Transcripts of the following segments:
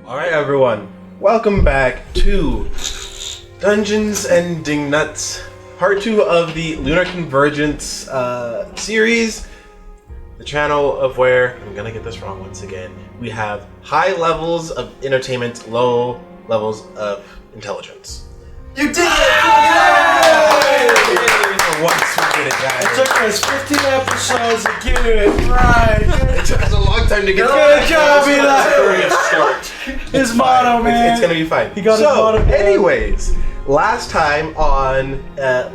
Alright everyone, welcome back to Dungeons and Dingnuts, part 2 of the Lunar Convergence series. The channel of where, I'm gonna get this wrong once again, we have high levels of entertainment, low levels of intelligence. You did it! For once we did it, guys. It took us 15 episodes to get it right. It took us a long time to get Good job, Eli! His motto, man. It's gonna be fine. He got his motto, man. Anyways, last time on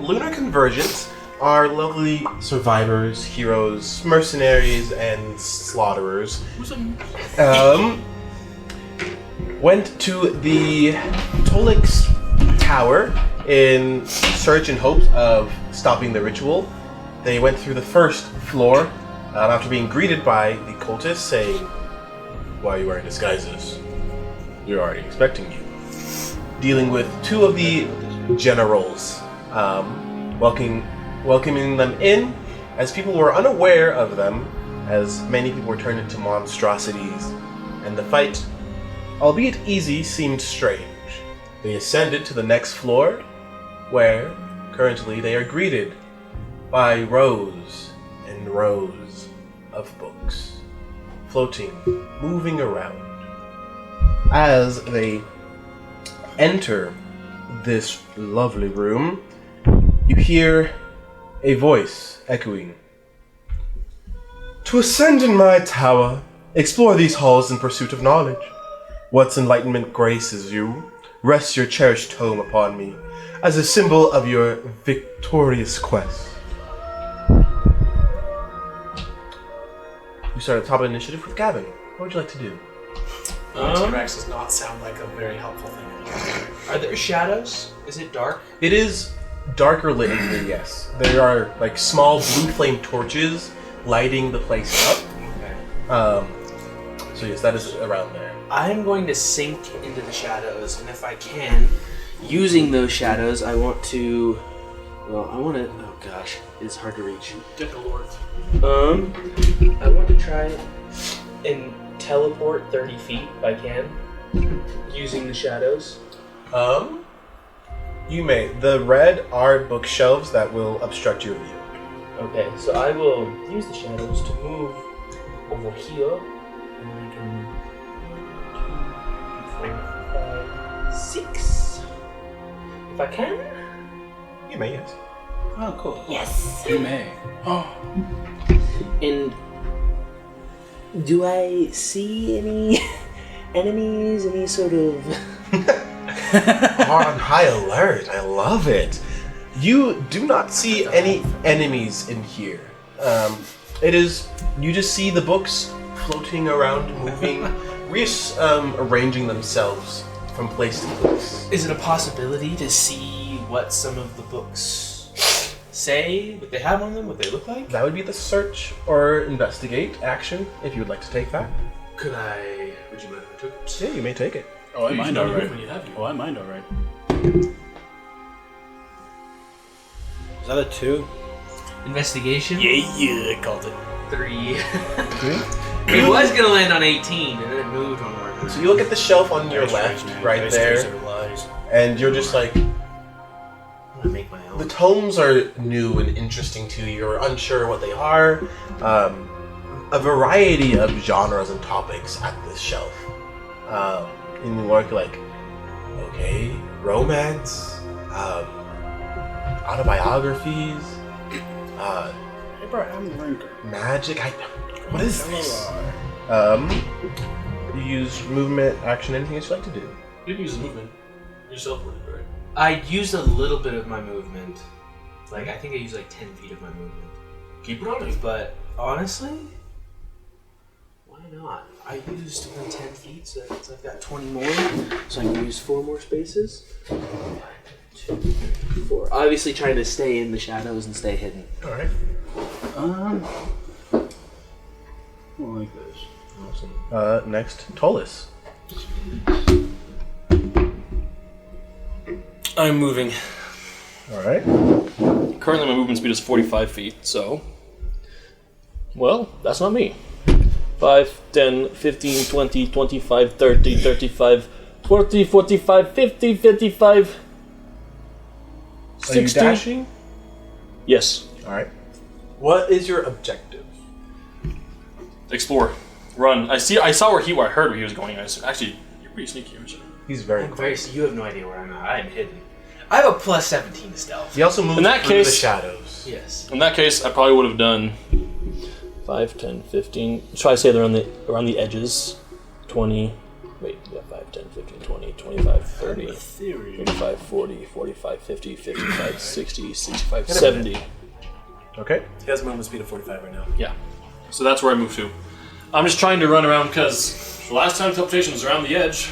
Lunar Convergence, our lovely survivors, heroes, mercenaries, and slaughterers went to the Tulex Tower in search and hopes of stopping the ritual. They went through the first floor after being greeted by the cultists saying, "Why are you wearing disguises? We're already expecting you." Dealing with two of the generals, welcoming them in, as people were unaware of them, as many people were turned into monstrosities, and the fight, albeit easy, seemed strange. They ascended to the next floor, where currently they are greeted by rows and rows of books, floating, moving around. As they enter this lovely room, you hear a voice echoing, "To ascend in my tower, explore these halls in pursuit of knowledge. What's enlightenment graces you? Rest your cherished tome upon me, as a symbol of your victorious quest." We start at the top of the initiative with Gavin. What would you like to do? T-Rex does not sound like a very helpful thing. Are there shadows? Is it dark? It is darker lit in here, yes. There are like small blue flame torches lighting the place up. Okay. So yes, that is around there. I'm going to sink into the shadows, and if I can, using those shadows, I want to... Well, I want to... Oh gosh, it's hard to reach. Get the Lord. I want to try and teleport 30 feet if I can, using the shadows. You may. The red are bookshelves that will obstruct your view. Okay, so I will use the shadows to move over here, and I can... 2, 4, 5, 6. If I can. You may, yes. Oh, cool. Yes. You may. Oh. And do I see any enemies? Any sort of? Are on high alert. I love it. You do not see any enemies in here. It is, you just see the books floating around, moving, arranging themselves from place to place. Is it a possibility to see what some of the books say, what they have on them, what they look like? That would be the search or investigate action, if you would like to take that. Could I? Would you mind if I took it? Yeah, you may take it. Oh, I mind alright. Oh, I mind alright. Is that a 2? Investigation? Yeah, I called it. 3. 3? It was gonna land on 18, and then it moved one more. So you look at the shelf on your left, right there, and you're just like, I'm gonna make my own. the tomes are new and interesting to you. You're unsure what they are. A variety of genres and topics at this shelf. And you look like, okay, romance, autobiographies, Abraham Lincoln. magic. What is this? You use movement, action, anything else you like to do. You can use movement. Yourself, right? I used a little bit of my movement. Like, I think I used like 10 feet of my movement. Keep it on. But honestly, why not? I used only 10 feet, so I've got 20 more. So I can use 4 more spaces. 1, 2, 3, 4. Obviously trying to stay in the shadows and stay hidden. Alright. I like this. Awesome. Next, Tolis. I'm moving. Alright. Currently my movement speed is 45 feet, so... Well, that's not me. 5, 10, 15, 20, 25, 30, 35, 40, 45, 50, 55, 60. Are you dashing? Yes. Alright. What is your objective? Explore. Run. I saw where I heard where he was going. Actually, you're pretty sneaky, aren't you? He's very I'm close. you have no idea where I'm at. I am hidden. I have a plus 17 to stealth. He also moves In that through case- the shadows. Yes. In that case, I probably would have done 5, 10, 15. Try to say they're around the edges. 20. Wait, yeah, 5, 10, 15, 20, 25, 30, 35, 40, 45, 50, 55, 60, 65, 70. Okay. He has movement speed of 45 right now. Yeah. So that's where I moved to. I'm just trying to run around because the last time teleportation was around the edge,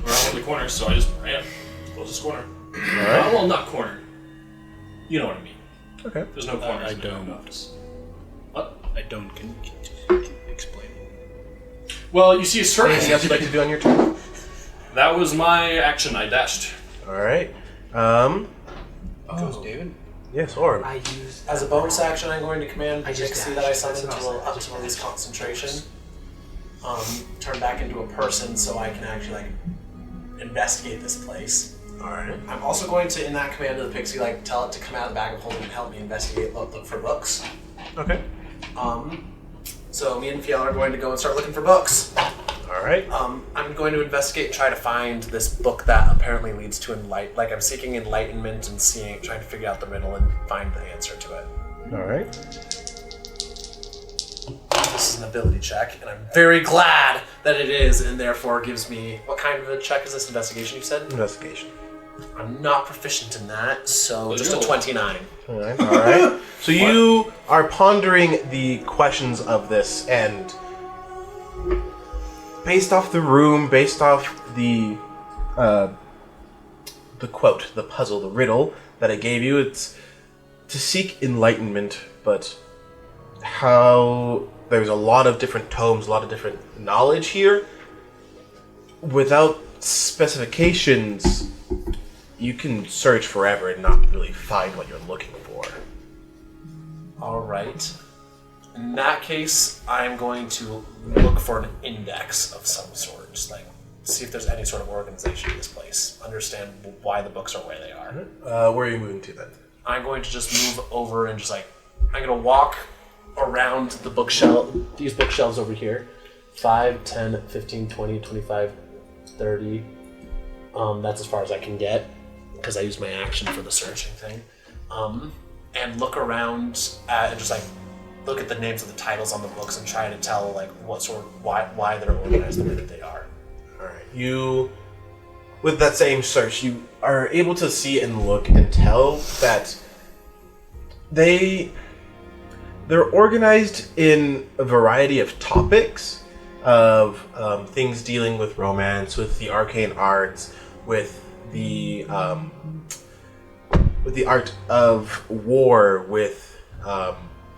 around one of the corners, so I just ran. Closest corner. Alright. Well, not corner. You know what I mean. Okay. There's no corners. I in the don't. office. What? I don't. Can explain. Well, you see a circle. Anything else you'd like to do on your turn? That was my action. I dashed. Alright. Goes David. Yes, Orb. I used As a bonus action, I'm going to command I just Pixie dashed. that I summoned That's to what I was up to saying. release concentration. Turn back into a person so I can actually investigate this place. Alright. I'm also going to, in that command of the Pixie, tell it to come out of the bag of holding and help me investigate, look for books. Okay. So me and Fiel are going to go and start looking for books. Alright. I'm going to investigate and try to find this book that apparently leads to I'm seeking enlightenment and trying to figure out the riddle and find the answer to it. Alright. This is an ability check, and I'm very glad that it is, and therefore gives me... What kind of a check is this? Investigation, you said? Investigation. I'm not proficient in that, so Well, just you're a 29. Alright. So you are pondering the questions of this, and based off the room, based off the quote, the puzzle, the riddle that I gave you, it's to seek enlightenment, but how there's a lot of different tomes, a lot of different knowledge here. Without specifications, you can search forever and not really find what you're looking for. Alright. In that case, I'm going to look for an index of some sort. Just see if there's any sort of organization in this place. Understand why the books are where they are. Where are you moving to then? I'm going to just move over and I'm going to walk around the bookshelf, these bookshelves over here. 5, 10, 15, 20, 25, 30. That's as far as I can get because I used my action for the searching thing. And look around and look at the names of the titles on the books and try to tell what sort of why they're organized the way that they are. Alright. You, with that same search, you are able to see and look and tell that they're organized in a variety of topics of things dealing with romance, with the arcane arts, with the art of war, with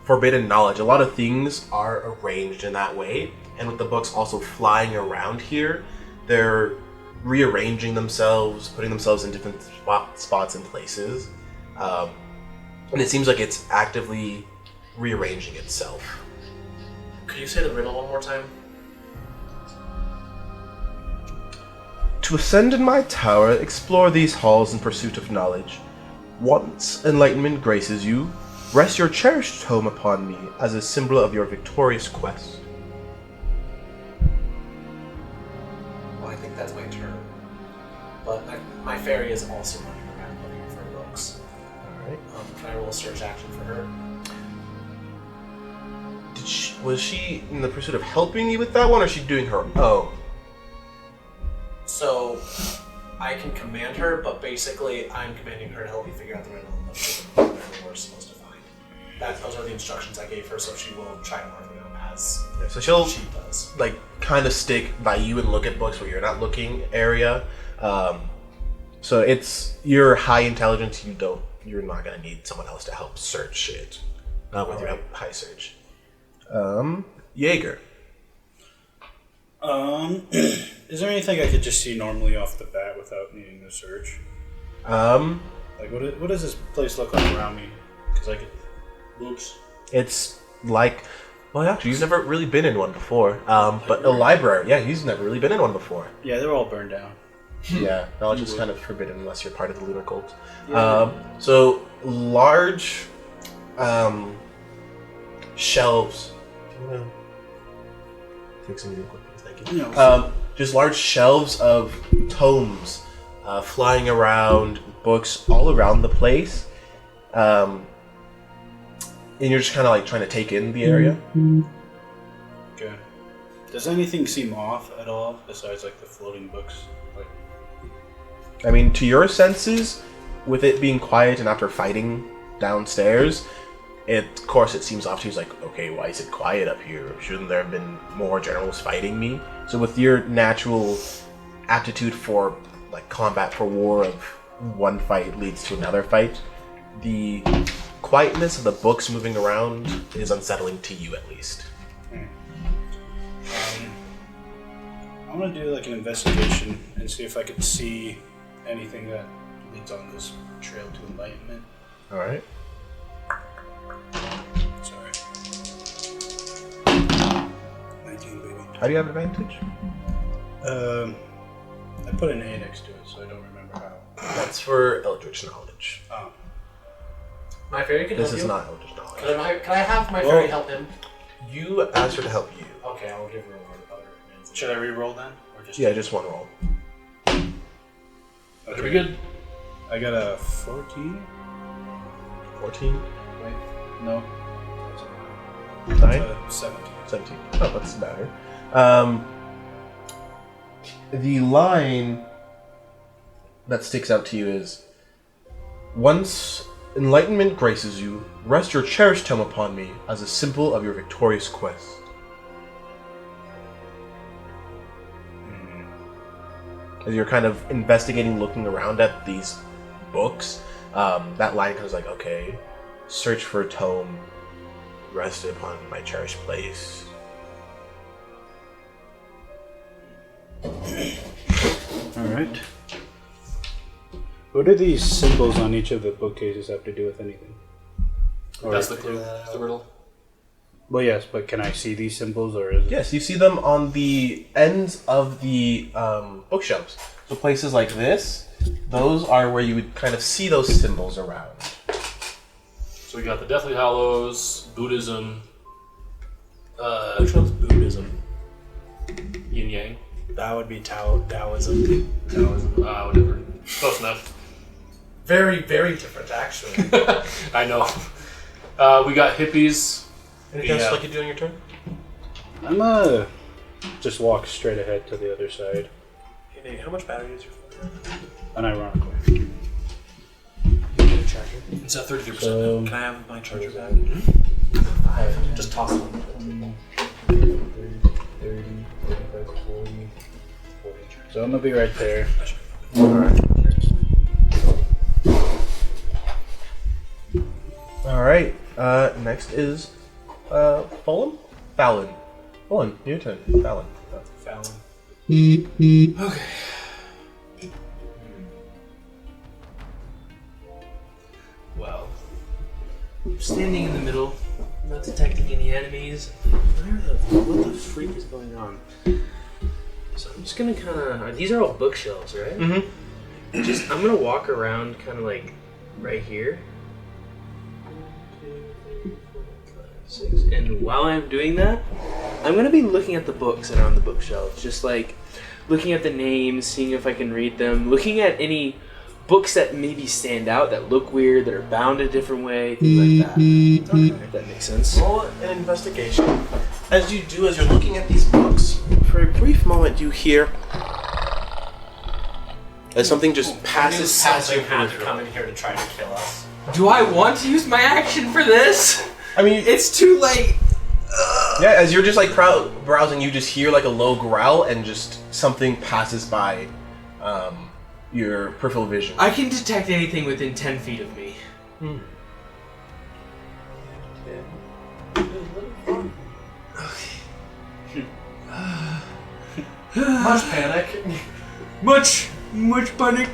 forbidden knowledge. A lot of things are arranged in that way, and with the books also flying around here, they're rearranging themselves, putting themselves in different spots and places, and it seems like it's actively rearranging itself. Could you say the riddle one more time? To ascend in my tower, explore these halls in pursuit of knowledge. Once enlightenment graces you, rest your cherished home upon me as a symbol of your victorious quest. Well, I think that's my turn. But my fairy is also running around looking for books. Alright. Can I roll a search action for her? Was she in the pursuit of helping you with that one, or is she doing her own? So, I can command her, but basically I'm commanding her to help me figure out the riddle and look for the book that we're supposed to find. Those are the instructions I gave her, so she will try to mark them out as Yeah, so she'll she does. kind of stick by you and look at books where you're not looking area. So it's your high intelligence. You're not gonna need someone else to help search it. Not with your high search. Jaeger. Is there anything I could just see normally off the bat without needing to search? What does this place look like around me? Because I could... Oops. It's like Well, actually, you've never really been in one before. But a library, yeah, he's never really been in one before. Yeah, they're all burned down. Yeah, knowledge is kind of forbidden unless you're part of the Lunar cult. So large shelves. Take some real quick, thank you. Just large shelves of tomes flying around, books all around the place. And you're just kind of like trying to take in the area. Okay. Does anything seem off at all besides like the floating books? Like, I mean, to your senses, with it being quiet and after fighting downstairs, of course it seems off to you. It's like, okay, why is it quiet up here? Shouldn't there have been more generals fighting me? So with your natural aptitude for like combat, for war of one fight leads to another fight, the quietness of the books moving around is unsettling to you, at least. I'm gonna do like an investigation and see if I can see anything that leads on this trail to enlightenment. All right. Sorry. 19, baby. How do you have advantage? I put an A next to it, so I don't remember how. That's for Eldritch Knowledge. Oh. My fairy can This help is you. not Eldritch Knowledge. Can I have my fairy help him? You asked her to help you. Okay, I'll give her other commands. Should I re-roll then, or just? Yeah, just one roll. That'll be good. I got a 14. 14? Wait, no. 9? 17. 17. Oh, that's better. The line that sticks out to you is, once enlightenment graces you, rest your cherished tome upon me as a symbol of your victorious quest. As you're kind of investigating, looking around at these books, that line comes like, okay, search for a tome, rested upon my cherished place. Alright. What do these symbols on each of the bookcases have to do with anything? Or, That's the clue. That's the riddle. well, yes, but can I see these symbols, or is it... Yes, you see them on the ends of the bookshelves. So places like this, those are where you would kind of see those symbols around. So we got the Deathly Hallows, Buddhism. Which one's Buddhism? Yin Yang. That would be Taoism. Taoism. Whatever. Close enough. Very, very different, actually. I know. We got hippies. Anything else you'd like to do on your turn? I'm just walk straight ahead to the other side, Hey, Nate, how much battery is your phone? unironically. It's at 33%. Can I have my charger back? Just toss it on the 30, 35, 40. So I'm gonna be right there. Alright, next is Fallon? Fallon. Fallon, your turn. Fallon. Fallon. Okay. Well, I'm standing in the middle, not detecting any enemies. What the freak is going on? So I'm just gonna kind of. These are all bookshelves, right? Mm-hmm. I'm gonna walk around, kind of like right here. 2, 3, 4, 5, 6. And while I'm doing that, I'm gonna be looking at the books that are on the bookshelves, just like looking at the names, seeing if I can read them, looking at any books that maybe stand out, that look weird, that are bound a different way, things like that. If that makes sense. Roll an investigation. As you do, as you're looking at these books, for a brief moment you hear as something just passes past your had to peripheral. come in here to try to kill us. Do I want to use my action for this? I mean, It's too late. yeah, as you're just like browsing, you just hear like a low growl and just something passes by your peripheral vision. I can detect anything within 10 feet of me. Much panic. Much panic.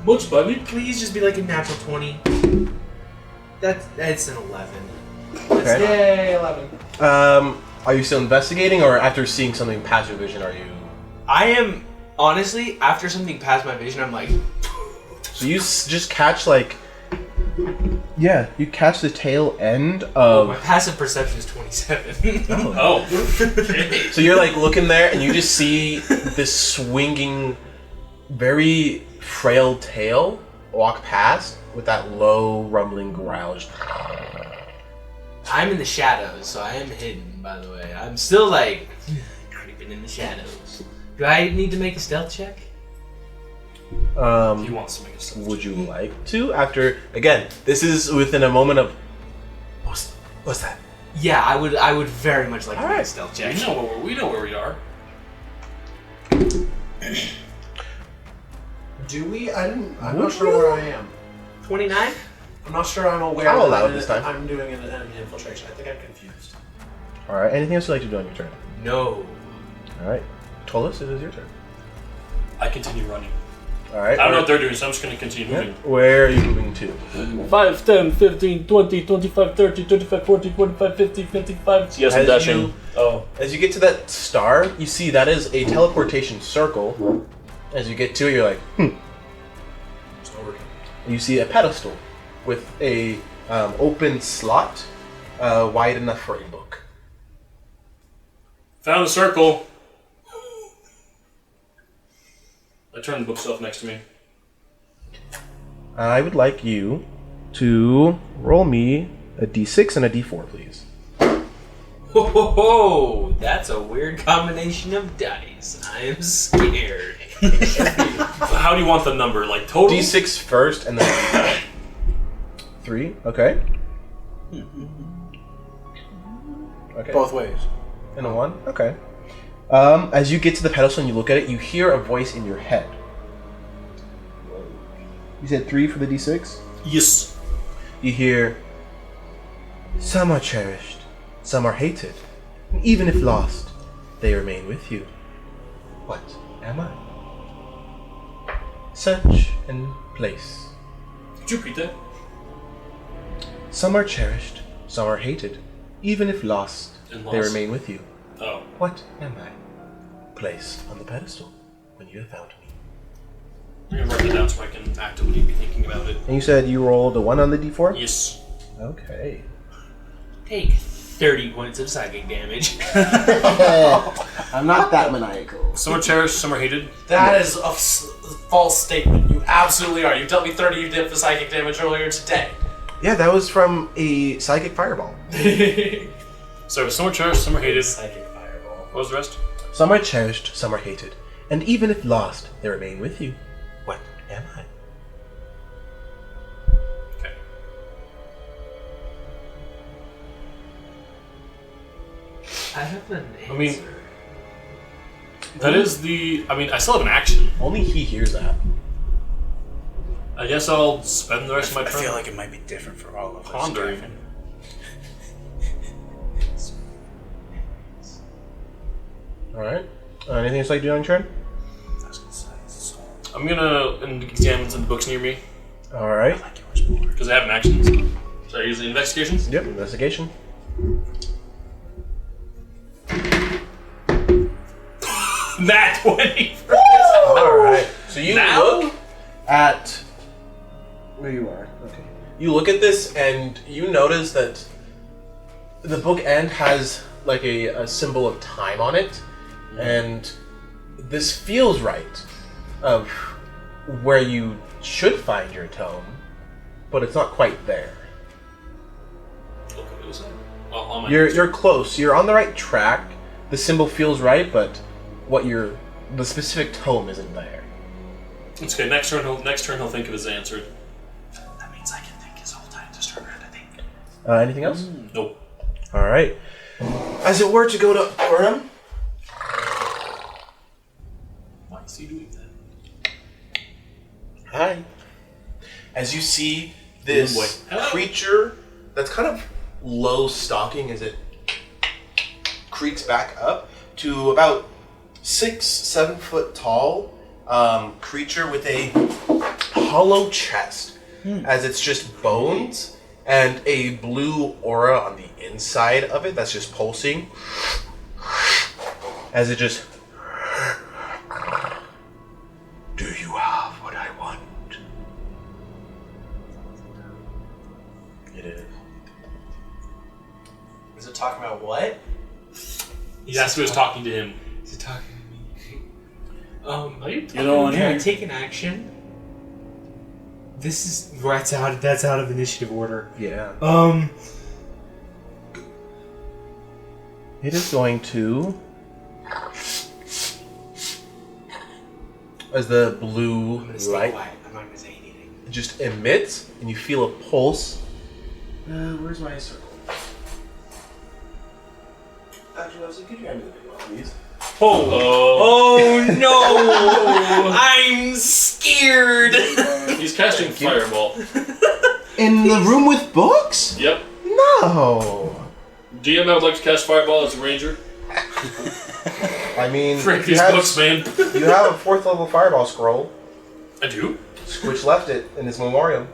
Much panic. Please just be like a natural 20. That's an 11. Okay. Yay, 11. Are you still investigating, or after seeing something past your vision, are you? I am honestly after something past my vision. I'm like, So you just catch you catch the tail end oh, my of. passive perception is 27. Oh. Okay. So you're like looking there, and you just see this swinging, very frail tail walk past with that low rumbling growl. I'm in the shadows, so I am hidden. By the way, I'm still like creeping in the shadows. Do I need to make a stealth check? He wants to make a stealth Would you like to? After again, this is within a moment of. What's that? Yeah, I would very much like to make a Alright. stealth check. check. We know where we are. Do we? I'm not sure where I am. 29. I'm not sure I'm aware I'll that allow it this time. I'm doing an enemy infiltration. I think I'm confused. All right. Anything else you'd like to do on your turn? No. All right. Tolis, it is your turn. I continue running. All right. I don't know what they're doing, so I'm just going to continue Yeah. moving. Where are you moving to? 5, 10, 15, 20, 25, 30, 35, 40, 45, 50, 55. Yes, I'm As dashing. you- Oh. As you get to that star, you see that is a teleportation circle. As you get to it, you're like, It's over. You see a pedestal with a open slot wide enough for a book. Found a circle. I turn the bookshelf next to me. I would like you to roll me a d6 and a d4, please. Ho ho ho! That's a weird combination of dice. I am scared. How do you want the number? Like total? D6 first, and then 3. Okay. Okay. Both ways. And a 1. Okay. As you get to the pedestal and you look at it, you hear a voice in your head. You said 3 for the d6? Yes. You hear, "Some are cherished, some are hated, and even if lost, they remain with you. What am I? Search and place. Could you repeat that? Some are cherished, some are hated, even if lost, And they lost. remain with you. Oh. What am I? Place on the pedestal when you have found me." I'm going to write that down so I can actively be thinking about it. And you said you rolled a 1 on the d4? Yes. Okay. Take 30 points of psychic damage. I'm not that maniacal. Some are cherished, some are hated. That is a false statement. You absolutely are. You dealt me 30 you did for psychic damage earlier today. Yeah, that was from a psychic fireball. So some are cherished, some are hated. Psychic fireball. What was the rest? Some are cherished, some are hated, and even if lost, they remain with you. What am I? Okay. I have an answer. I mean, that is the... I mean, I still have an action. Only he hears that. I guess I'll spend the rest of my I turn feel like it might be different for all of us. pondering. Kevin. Alright. Anything else you'd like to do on your turn? I'm gonna examine some books near me, Alright. because I have an action. So I use the investigations? Yep, investigation. Nat 20! Alright. So you Now? look at where you are. Okay. You look at this and you notice that the book end has like a symbol of time on it, and this feels right of where you should find your tome, but it's not quite there. Look at this. Well, on my You're close. You're on the right track. The symbol feels right, but the specific tome isn't there. It's okay. Next turn he'll think of his answer. That means I can think his whole time just turn around, I think. Anything else? Nope. All right. As it were to go to Orem, Why is he doing that? hi. As you see this Oh boy. Hello. creature that's kind of low stalking as it creaks back up to about 6-7 foot tall creature with a hollow chest, as it's just bones and a blue aura on the inside of it that's just pulsing as it just... Do you have what I want? It is. Is it talking about what? That's who was talking to him. Is it talking to me? You don't want to Can I hear. take an action? This is that's out of initiative order. Yeah. It is going to... As the blue I'm gonna stay light quiet. I'm not gonna say anything. just emits, and you feel a pulse. Where's my circle? Actually, I was like, could you hand me the big one, please? Oh no! I'm scared. He's casting Fireball. In the room with books? Yep. No. DM, I would like to cast Fireball as a ranger. I mean, Frick you these have, books, man. you have a 4th level fireball scroll, I do? which left it in his memoriam.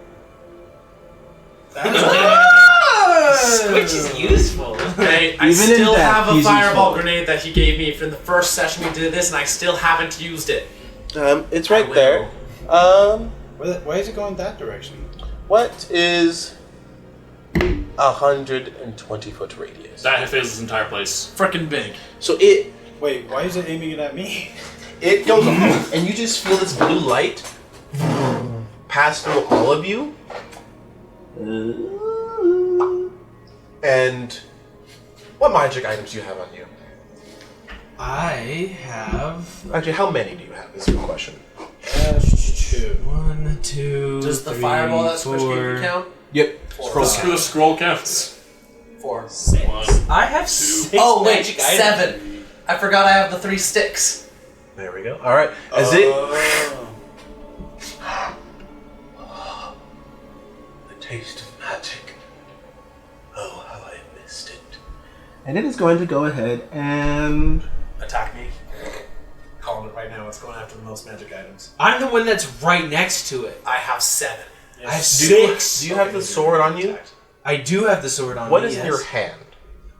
Switch is useful. I Even in still death, have a he's fireball useful. grenade that he gave me from the first session we did this, and I still haven't used it. It's right I will. there. Why is it going that direction? What is 120-foot radius? That fills this entire place. Frickin' big. So it Wait, why is it aiming it at me? goes off, and you just feel this blue light pass through all of you. And what magic items do you have on you? I have Actually, how many do you have? Is the question. That's 2. 1, 2. Does the 3, fireball that Switch gave 4. you count? Yep. Four. The scroll counts. 4. 1. I have 6 Oh wait, magic items. 7. I forgot I have the 3 sticks. There we go. All right. As it the taste of magic. Oh, how I missed it. And it is going to go ahead and Attack me. Calling it right now. It's going after the most magic items. I'm the one that's right next to it. I have 7. I have Do you 6. have the sword on you? I do have the sword on What me, is in yes. your hand?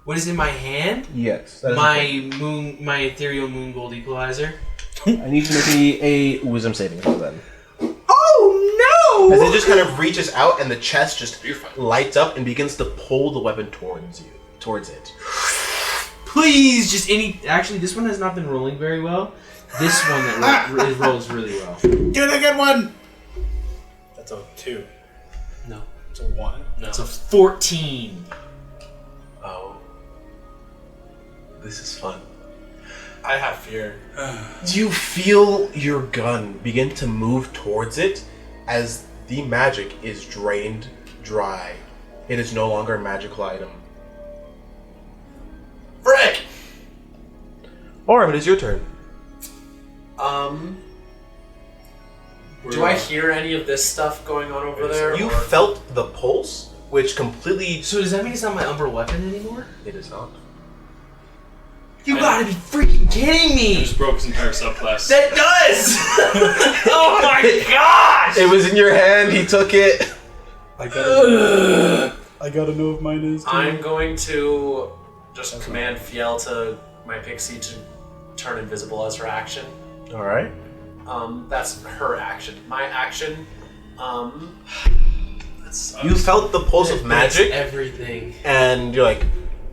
What is in my hand? Yes. My ethereal moon gold equalizer. I need you to make me a wisdom saving throw then. Oh no! As it just kind of reaches out and the chest just You're fine. lights up and begins to pull the weapon towards it. Please, just any. Actually, this one has not been rolling very well. This one that rolls really well. Do it again, 1! That's a 2. No, It's a 1. No. it's a 14. Oh. This is fun. I have fear. Do you feel your gun begin to move towards it as the magic is drained dry? It is no longer a magical item. Frick! Orem, it is your turn. Do I hear any of this stuff going on over there? You or- felt the pulse, which completely... So does that mean it's not my Umbra weapon anymore? It is not. You gotta be freaking kidding He me! just broke his entire subclass. That does! Oh my gosh! It was in your hand, he took it. I gotta know if mine is too. I'm going to just command Fiel to my pixie to turn invisible as her action. Alright. That's her action. My action, You felt the pulse of magic, Everything. and you're like,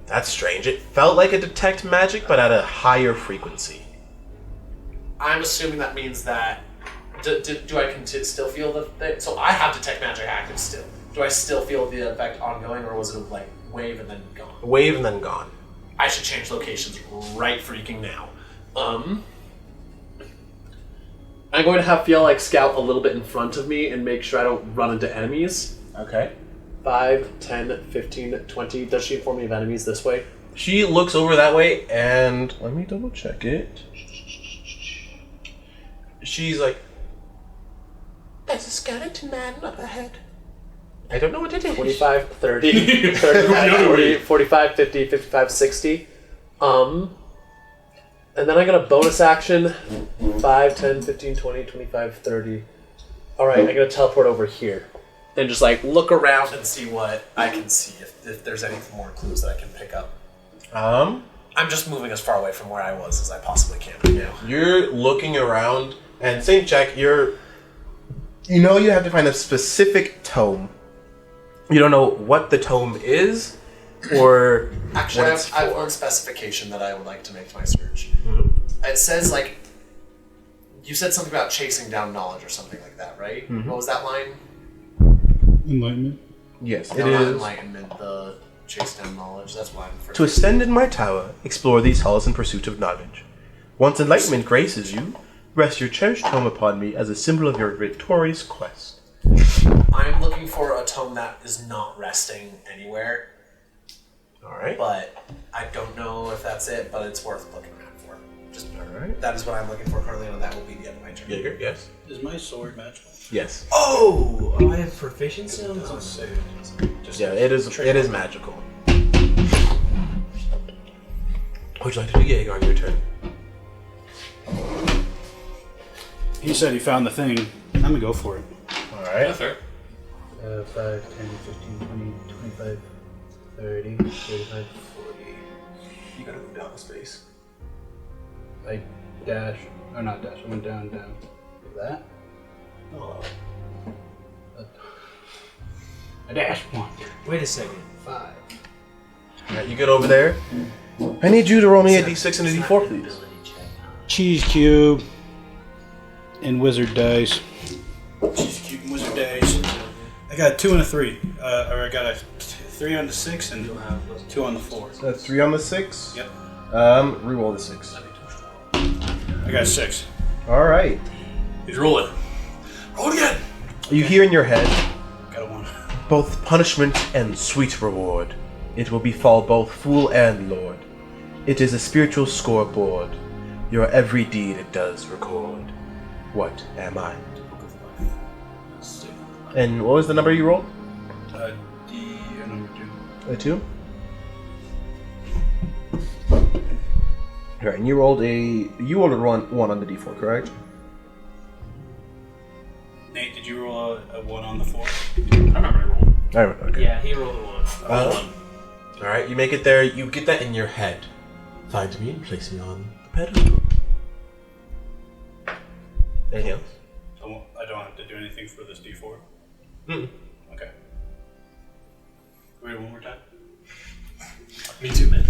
that's strange. It felt like a detect magic, but at a higher frequency. I'm assuming that means that. Do I still feel the thing? So I have detect magic active still. Do I still feel the effect ongoing, or was it like wave and then gone? Wave and then gone. I should change locations right freaking now. I'm going to have Fiel like scout a little bit in front of me and make sure I don't run into enemies. Okay. 5, 10, 15, 20. Does she inform me of enemies this way? She looks over that way, and let me double check it. She's like, there's a skeleton man up ahead. I don't know what it is. 25, 30, 35, 40, 45, 50, 55, 60. And then I got a bonus action. 5, 10, 15, 20, 25, 30. Alright, I'm going to teleport over here. and just like look around and see what I can see. If there's any more clues that I can pick up. I'm just moving as far away from where I was as I possibly can right now. You're looking around, and same check. You have to find a specific tome. You don't know what the tome is, or actually, what I have one specification that I would like to make to my search. Mm-hmm. It says like you said something about chasing down knowledge or something like that, right? Mm-hmm. What was that line? Enlightenment. Yes, No, it not is. enlightenment. The chase down knowledge. That's why I'm To ascend in my tower, explore these halls in pursuit of knowledge. Once enlightenment graces you, rest your cherished tome upon me as a symbol of your victorious quest. I'm looking for a tome that is not resting anywhere, Alright. but I don't know if that's it, but it's worth looking around for. Just Alright. that is what I'm looking for currently, and that will be the end of my turn. Jaeger, yes? Is my sword magical? Yes. Oh, I have proficiency on Doesn't this. say. Just Yeah, it is magical. What would you like to do, Jaeger, on your turn? He said he found the thing. I'm gonna go for it. Yeah, Alright. fair. 5, 10, 15, 20, 25, 30, 35, 40. You gotta move down the space. I dash. Or not dash. I went down. Like that. Oh. I dash 1. Wait a second. 5. Alright, you get over there. I need you to roll me a d6 and a d4, please. Cheese cube. And wizard dice. Cheese cube and wizard dice. I got a 2 and a 3. Or I got a 3 on the 6 and 2 on the 4. So that's 3 on the 6? Yep. Reroll the 6. I got a 6. Alright. He's rolling. Roll again! You hear in your head, Got a 1. both punishment and sweet reward. It will befall both fool and lord. It is a spiritual scoreboard. Your every deed it does record. What am I? And what was the number you rolled? D or number 2. A 2? Alright, and you rolled a 1 on the d4, correct? Nate, did you roll a 1 on the 4? I remember he rolled. Alright, okay. Yeah, he rolled a 1. Alright, you make it there, you get that in your head. Find me and place me on the pedestal. Anything else? I don't have to do anything for this D4? Mm. Okay. Read it one more time. Me too, man.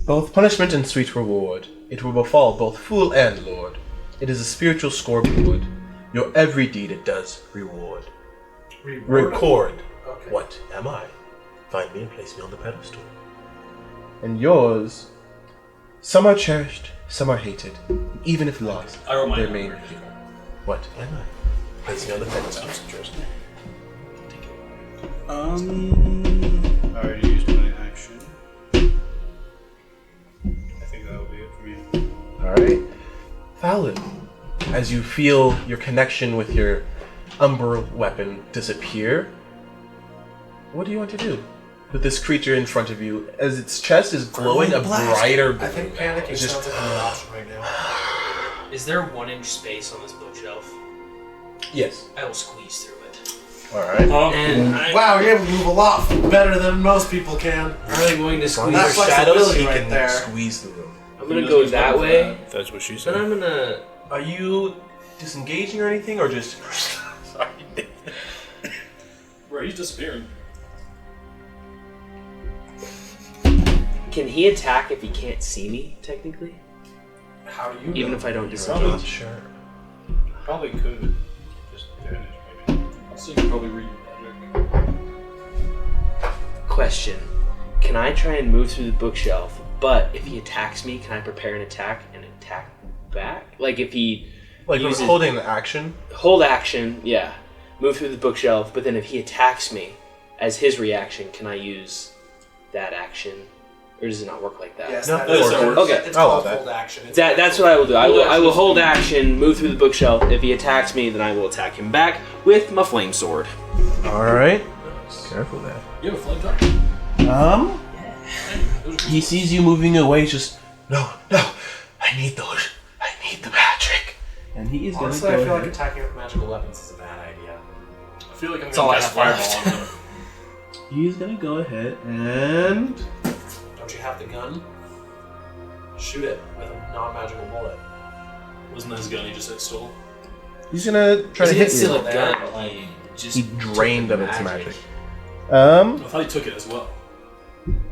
Both punishment and sweet reward. It will befall both fool and lord. It is a spiritual scoreboard. Your every deed it does reward. Record. Okay. What am I? Find me and place me on the pedestal. And yours, some are cherished, some are hated. Even if lost, I wrote mine there down. may be. What am I? Place me on the pedestal. Sounds interesting. I already used my action. I think that'll be it for me. Alright. Fallon, as you feel your connection with your Umber weapon disappear, what do you want to do with this creature in front of you as its chest is glowing a brighter blue? I think panicking It's just- sounds like a good option right now. Is there 1 inch space on this bookshelf? Yes. I will squeeze through it. Alright. And I, Wow, you're able to move a lot better than most people can. I'm really going to squeeze. That's Your like shadows, flexibility he right can there. squeeze the room. I'm gonna go that way. If that's what she Then said. I'm gonna. Are you disengaging or anything, or just... Sorry. Bro, he's disappearing. Can he attack if he can't see me? Technically, How do you even know? if I don't I'm disengage. not sure. Probably could. Just vanish, maybe. So you can probably read your magic. Question: can I try and move through the bookshelf? But if he attacks me, can I prepare an attack and attack back? Like if he Like uses holding the action? hold action, yeah, move through the bookshelf. But then if he attacks me as his reaction, can I use that action, or does it not work like that? Yes, No, that that is works. Okay. It's I'll called allow that. hold action. It's That's what I will do. I will action hold is- action, move through the bookshelf. If he attacks me, then I will attack him back with my flame sword. Alright. Careful there. You have a flame top? He sees you moving away, just, no, I need those. I need the magic. And he is going to Honestly, go I feel like ahead. attacking with magical weapons is a bad idea. feel like I'm That's all I gonna cast have fireball on him. He's gonna go ahead and Don't you have the gun? Shoot it with a non-magical bullet. Wasn't that his gun he just stole? he's gonna try to He hit didn't steal you. a gun. Like, just He took drained the of its magic. I thought he took it as well.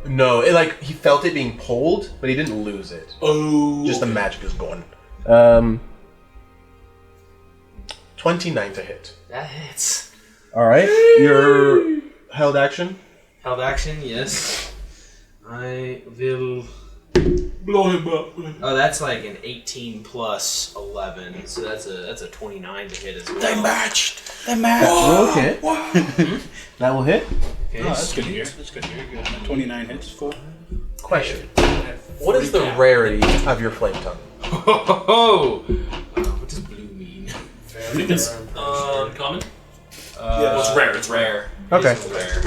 No, he felt it being pulled, but he didn't lose it. Oh. Just the magic is gone. 29 to hit. That hits. All right, your held action. Held action, yes. I will. blow him up. Oh, that's like an 18 plus 11, so that's a 29 to hit as well. They matched. That will hit. That will hit. Okay, Oh, that's good to sweet. hear. That's good to hear. Good. 29 hits full. Question: what is the rarity of your flame tongue? Oh, what does blue mean? I think it's uncommon. Yeah. Well, it's rare. It's rare. Okay. It's rare.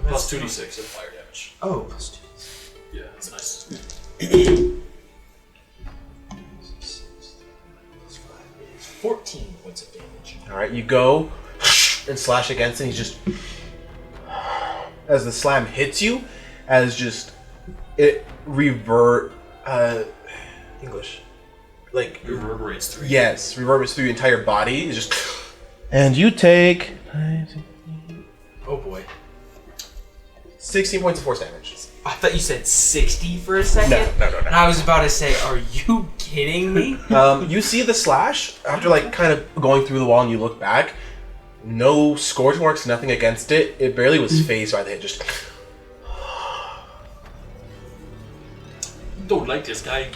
Plus 2d6 of fire damage. Oh, plus 2. Yeah, that's nice. 14 points of damage. All right, you go and slash against it. He's just as the slam hits you, as just it English, like Reverberates through. yes, reverberates through your entire body. It's just and you take Oh boy. 16 points of force damage. I thought you said 60 for a second. No. And I was about to say, are you kidding me? You see the slash after like kind of going through the wall, and you look back. No scorch marks, nothing against it. It barely was phased by the hit. Just Don't like this guy.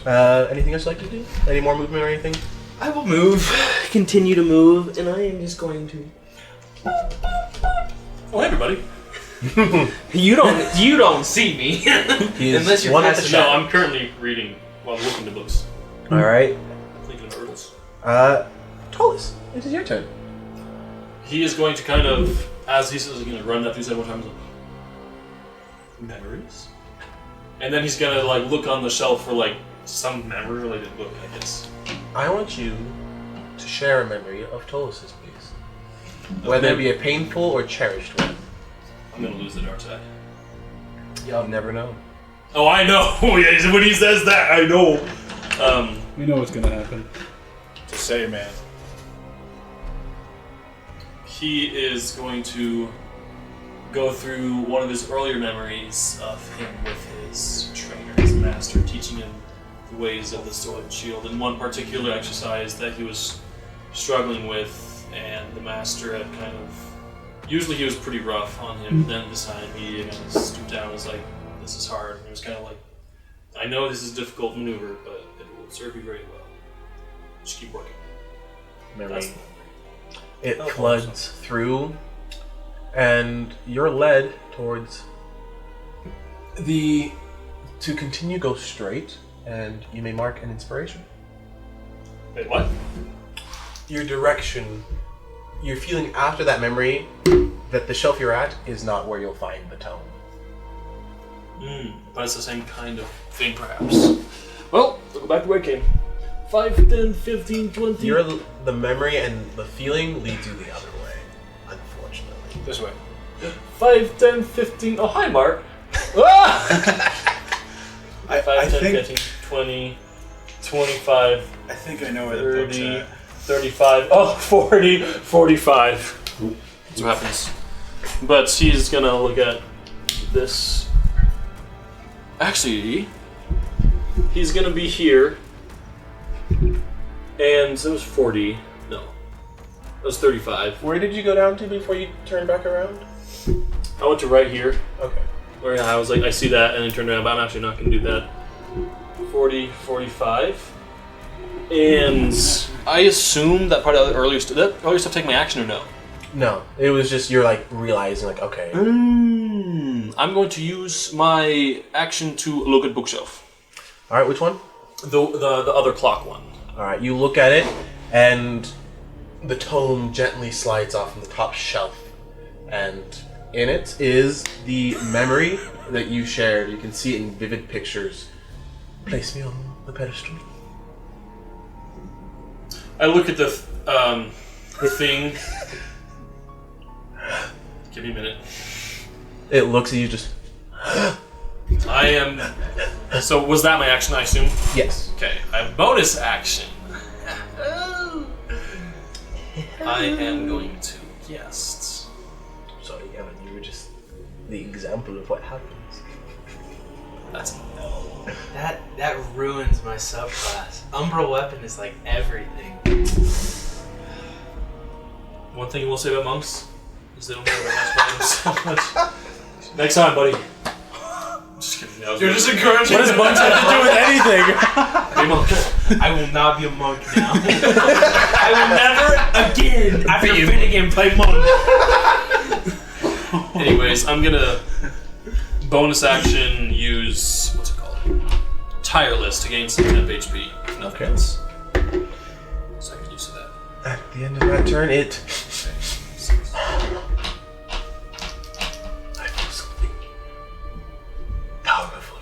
anything else you'd like to do? Any more movement or anything? I will move, continue to move, and I am just going to. Oh, hey, everybody. You don't see me He is unless you're one of the passing. No, shadows. I'm currently reading while looking to books. All right. Thinking of hurdles. Tollis, it is your turn. He is going to kind of, as he's going to run that through several times, memories? And then he's going to like look on the shelf for like some memory-related book, I guess. I want you to share a memory of Tollis's, please. Whether it be a painful or cherished one. I'm going to lose the dark side. You never know. Oh, I know! When he says that, I know! We know what's gonna happen. Just say it, man. He is going to go through one of his earlier memories of him with his trainer, his master, teaching him the ways of the sword and shield. And one particular exercise that he was struggling with, and the master had kind of... Usually he was pretty rough on him, but then this time he kind of stooped down and was like, this is hard. And it was kind of like, I know this is a difficult maneuver, but it will serve you very well. Just keep working. Memory. That's It floods through, and you're led towards to continue go straight, and you may mark an inspiration. Wait, what? Your direction, you're feeling after that memory that the shelf you're at is not where you'll find the tome. But it's the same kind of thing, perhaps. Well, we'll go back to where it came. 5, 10, 15, 20. The memory and the feeling leads you the other way, unfortunately. This way. 5, 10, 15. Oh, hi, Mark. I 5, 10, think 15, 20, 25, I think I know where the book's 30, at. 35. Oh, 40, 45. That's what happens. But he's gonna look at this. Actually, he's gonna be here. And so it was 40. No. It was 35. Where did you go down to before you turned back around? I went to right here. Okay. Where I was like, I see that, and then turned around, but I'm actually not going to do that. 40, 45. And I assume that part of the earlier stuff take my action or no? No, it was just you're like realizing like, okay. I'm going to use my action to look at bookshelf. All right, which one? The other clock one. All right, you look at it, and the tome gently slides off from the top shelf, and in it is the memory that you shared. You can see it in vivid pictures. Place me on the pedestal. I look at the thing. Give me a minute. It looks at you just. I am. So was that my action? I assume. Yes. Okay. I have bonus action. I am going to guess. Sorry, Evan, you were just the example of what happens. That's no. That ruins my subclass. Umbral weapon is like everything. One thing I will say about monks is they don't care about match items so much. Next time, buddy. Just kidding. You're just encouraging. What does monks have to do with anything? Hey, monk. I will not be a monk now. I will never again, after Finnegan, play monk. Anyways, I'm gonna bonus action use what's it called? Tireless to gain some temp HP. If nothing else. So I can use that. At the end of that turn, it. I feel something powerful.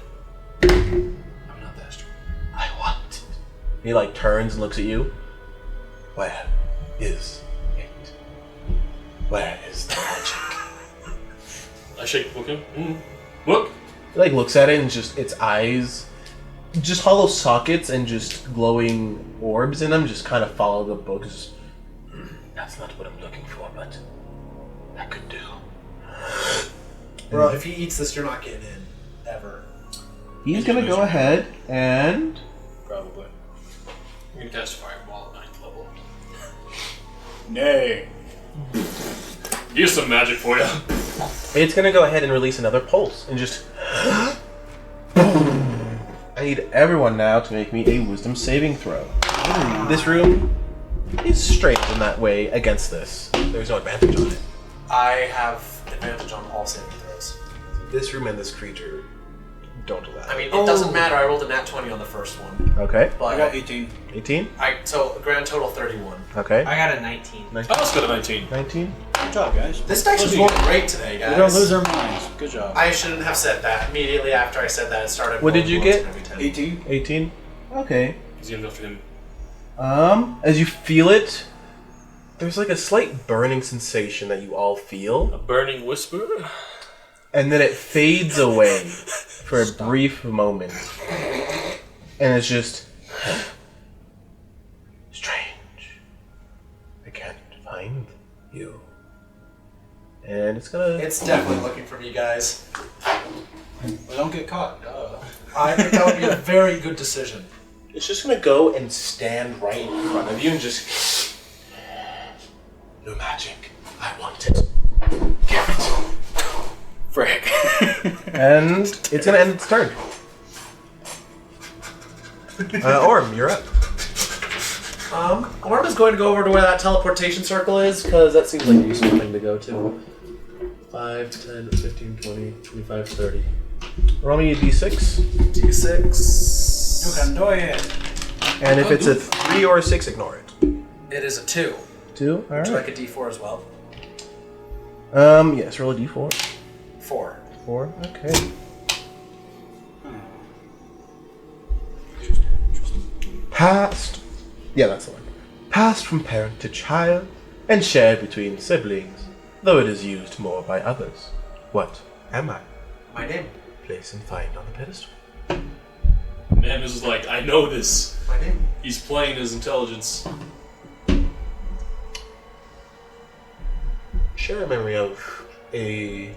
I'm not that strong. I want it. He like turns and looks at you. Where is it? Where is the magic? I shake the book in. Look. He like looks at it and just its eyes, just hollow sockets and just glowing orbs in them. Just kind of follow the book. Just, that's not what I'm looking for, but that could do. Bro, if he eats this, you're not getting in. Ever. He's gonna go ahead and Probably. I'm gonna cast Fireball at 9th level. Nay. Here's some magic for you. it's gonna go ahead and release another pulse and just. I need everyone now to make me a wisdom saving throw. This room is strange in that way against this. There's no advantage on it. I have advantage on all saving throws. This room and this creature don't allow. I mean, it doesn't matter. I rolled a nat 20 on the first one. Okay. But I got 18. 18? so grand total 31. Okay. I got a 19. I almost got a 19. 19? Good job, guys. This dice is rolling great today, guys. We don't lose our minds. Good job. I shouldn't have said that. Immediately after I said that, it started. What did you rolling get? ones and every 10. 18. 18? Okay. Is he enough for him? As you feel it, there's like a slight burning sensation that you all feel, A burning whisper? and then it fades away for a brief moment. And it's just strange. I can't find you. And it's gonna. It's definitely looking for me, guys. We don't get caught. Duh. I think that would be a very good decision. It's just gonna go and stand right in front of you and just. No magic. I want it. Give it. Frick. And it's gonna end its turn. Orm, you're up. Orm is going to go over to where that teleportation circle is, because that seems like a useful thing to go to. 5, 10, 15, 20, 25, 30. Roll me a d6. D6. You can do it. And if it's a 3 or a 6, ignore it. It is a 2. 2? Would you Alright. like a D4 as well? Yes, roll a d4. 4. 4, okay. Passed. Yeah, that's the one. Passed from parent to child and shared between siblings, though it is used more by others. What am I? My name. Place and find on the pedestal. Man, this is like, I know this. My name. He's playing his intelligence. Share a memory of a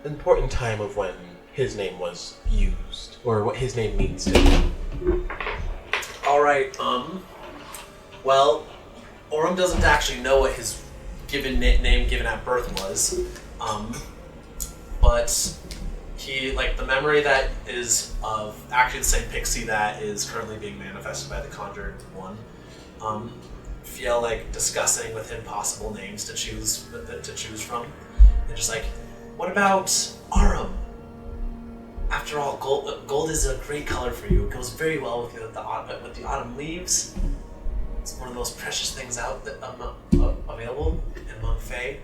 important time of when his name was used, or what his name means to him. Alright, well, Orm doesn't actually know what his name given at birth was, but he, like, the memory that is of actually the same pixie that is currently being manifested by the Conjured One, feel like discussing with him possible names to choose from, and just like, what about Arum? After all, gold is a great color for you. It goes very well with the autumn leaves. It's one of the most precious things out that available among Fae.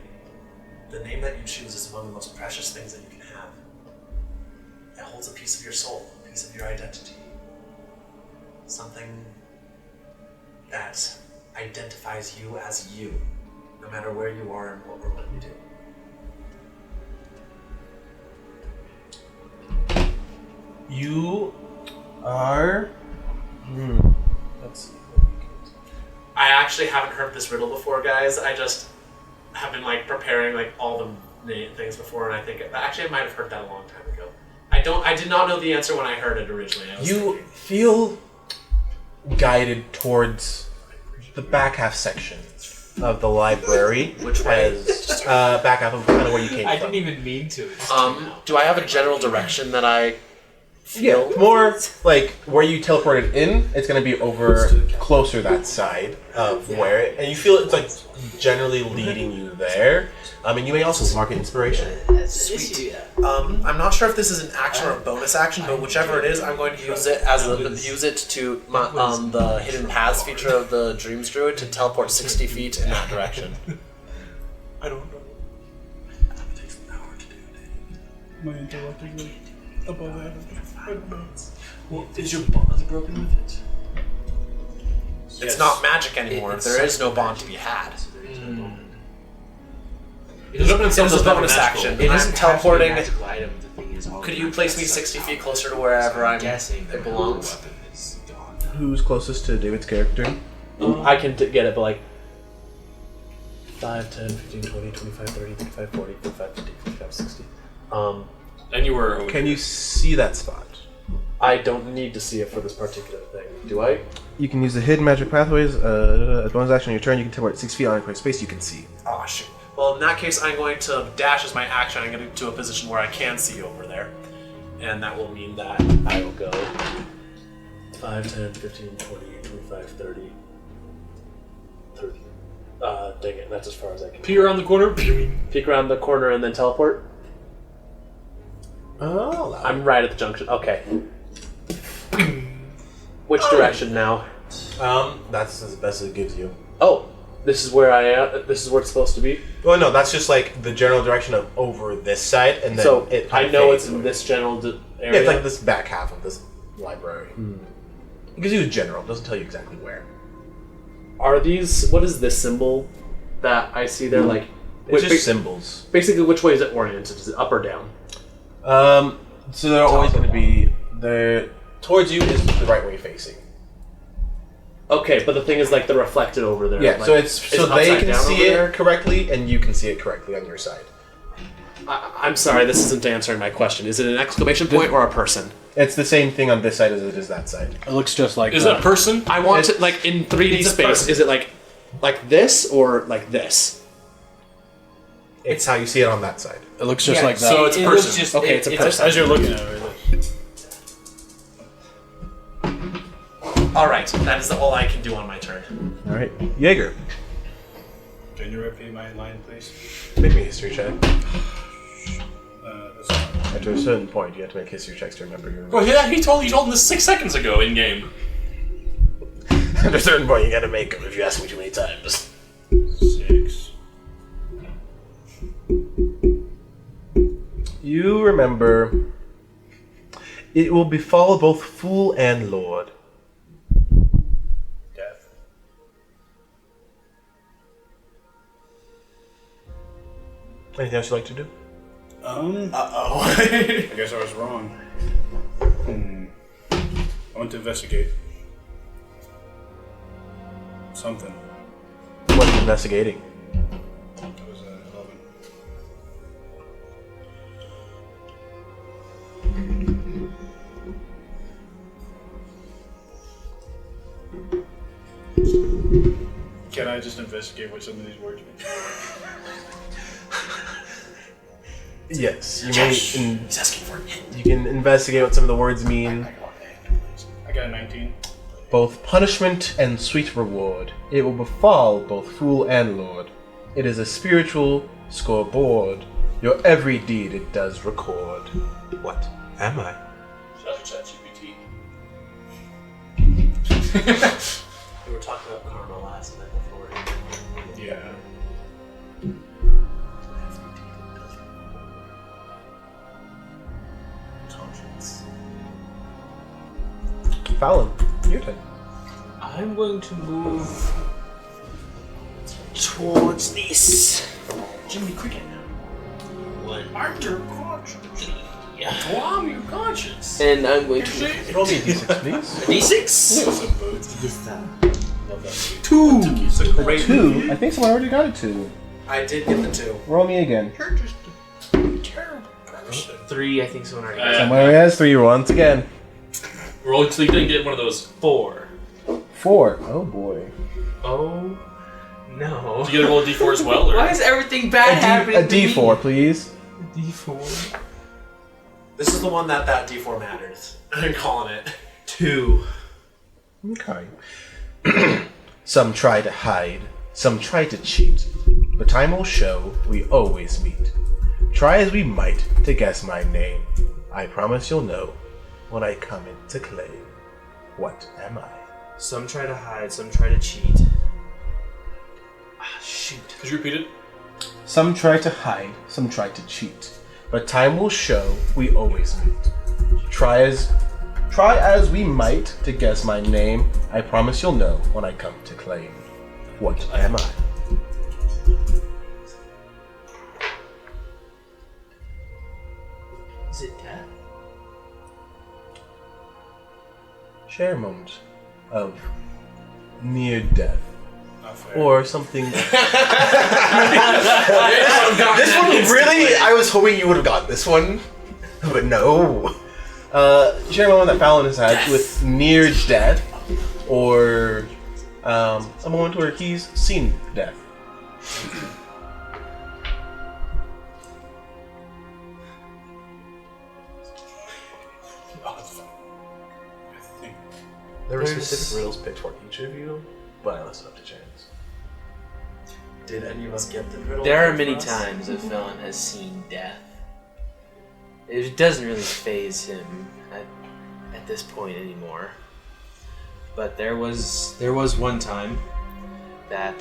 The name that you choose is among the most precious things that you can have. It holds a piece of your soul, a piece of your identity. Something that identifies you as you, no matter where you are and what or what you do. You are. Let's see. I actually haven't heard this riddle before, guys. I just have been like preparing like all the things before, and I think actually I might have heard that a long time ago. I did not know the answer when I heard it originally. I was You thinking, feel guided towards the back half section of the library. Which way? As, back half of kind of where you came I from. didn't even mean to. It's Do I have a general direction that I feel? Yeah, more like where you teleported in, it's going to be over closer that side of where it, and you feel it's like generally leading you there. And you may also mark it inspiration. Sweet. I'm not sure if this is an action or a bonus action, but whichever it is, I'm going to use it as to the hidden paths feature of the Dreams Druid to teleport 60 feet in that direction. I don't know. My intellect is like above average. I don't know. Well, is your bond broken with it? It's not magic anymore. There is no bond to be had. It is open itself It is as a bonus action. It I'm isn't teleporting. a magical item. The thing is, Could you place me 60 feet closer to wherever I'm guessing it belongs? Who's closest to David's character? I can get it, but like 5, 10, 15, 20, 25, 30, 35, 40, 45, 50, 55, 60. And you were. Can you see that spot? I don't need to see it for this particular thing. Do I? You can use the hidden magic pathways. As bonus action on your turn, you can teleport 6 feet on a space you can see. Oh shit. Well, in that case, I'm going to dash as my action. I'm going to a position where I can see over there. And that will mean that I will go 5, 10, 15, 20, 25, 30. 30. Dang it, that's as far as I can. Peek around the corner. Peek around the corner and then teleport? Oh, I'm right at the junction. Okay. Which direction now? that's as best as it gives you. Oh, this is where I am. This is where it's supposed to be. Well, no, that's just like the general direction of over this side, and then So it. I know it's in this general Yeah, area. it's like this back half of this library. It gives you a general. It doesn't tell you exactly where. Are these? What is this symbol that I see there? Like, It's wait, just symbols. basically, which way is it oriented? Is it up or down? So they're always going to be there. Towards you is the right way facing. Okay, but the thing is, like, they're reflected over there. Yeah, like, so it's is so it they upside can down see over it there? correctly, and you can see it correctly on your side. I'm sorry, this isn't answering my question. Is it an exclamation point or a person? It's the same thing on this side as it is that side. It looks just like Is it a person? I want to, like, in 3D It's a space, person. is it like this or like this? It's how you see it on that side. It looks just like that. So it's a person. Just, Okay, it's a person. as you're looking at it. Alright, that is all I can do on my turn. All right, Jaeger, Can you repeat my line, please? make me a history check. That's fine. After a certain point, you have to make history checks to remember your. Well, yeah, he told him this 6 seconds ago in game. After a certain point, you got to make them if you ask me too many times. 6. You remember. It will befall both fool and lord. Death. Anything else you'd like to do? I guess I was wrong. I want to investigate something. What are you investigating? It was 11. Can I just investigate what some of these words mean? Yes, you He's may. asking for it. You can investigate what some of the words mean. I got a 19. Both punishment and sweet reward. It will befall both fool and lord. It is a spiritual scoreboard. Your every deed it does record. What am I? Shout out to ChatGPT. We were talking about karma last night before. Yeah. Conscience. Fallon, your turn. I I'm going to move towards this. Jimmy Cricket. 1, I'm your conscience. yeah. Oh, I'm your conscience. And I'm going to Roll me a d6, please. D6. 2. It's a great 2. I think someone already got a 2. I did get the 2. Roll me again. You're just a terrible person. 3. I think someone already got. Someone already has 3 once again. Roll until you didn't get one of those. 4. 4. Oh boy. Oh no. Did you get a roll a d4 as well? Or? Why is everything bad happening? A D4, please. D4. This is the one that D4 matters. I'm calling it. 2. Okay. Some try to hide, some try to cheat, but time will show we always meet. Try as we might to guess my name, I promise you'll know when I come in to claim. What am I? Some try to hide, some try to cheat. Ah, shoot. Could you repeat it? Some try to hide, some try to cheat, but time will show we always meet. Try as we might to guess my name, I promise you'll know when I come to claim. What am I? Is it death? Share a moment of near death. Or something. This one really, I was hoping you would have gotten this one, but no. Share a moment that Fallon has had with near death, or a moment where he's seen death. There were specific riddles picked for each of you, but I left it up to chance. Did any of us get the riddle? There are many times a felon has seen death. It doesn't really faze him at this point anymore. But there was one time that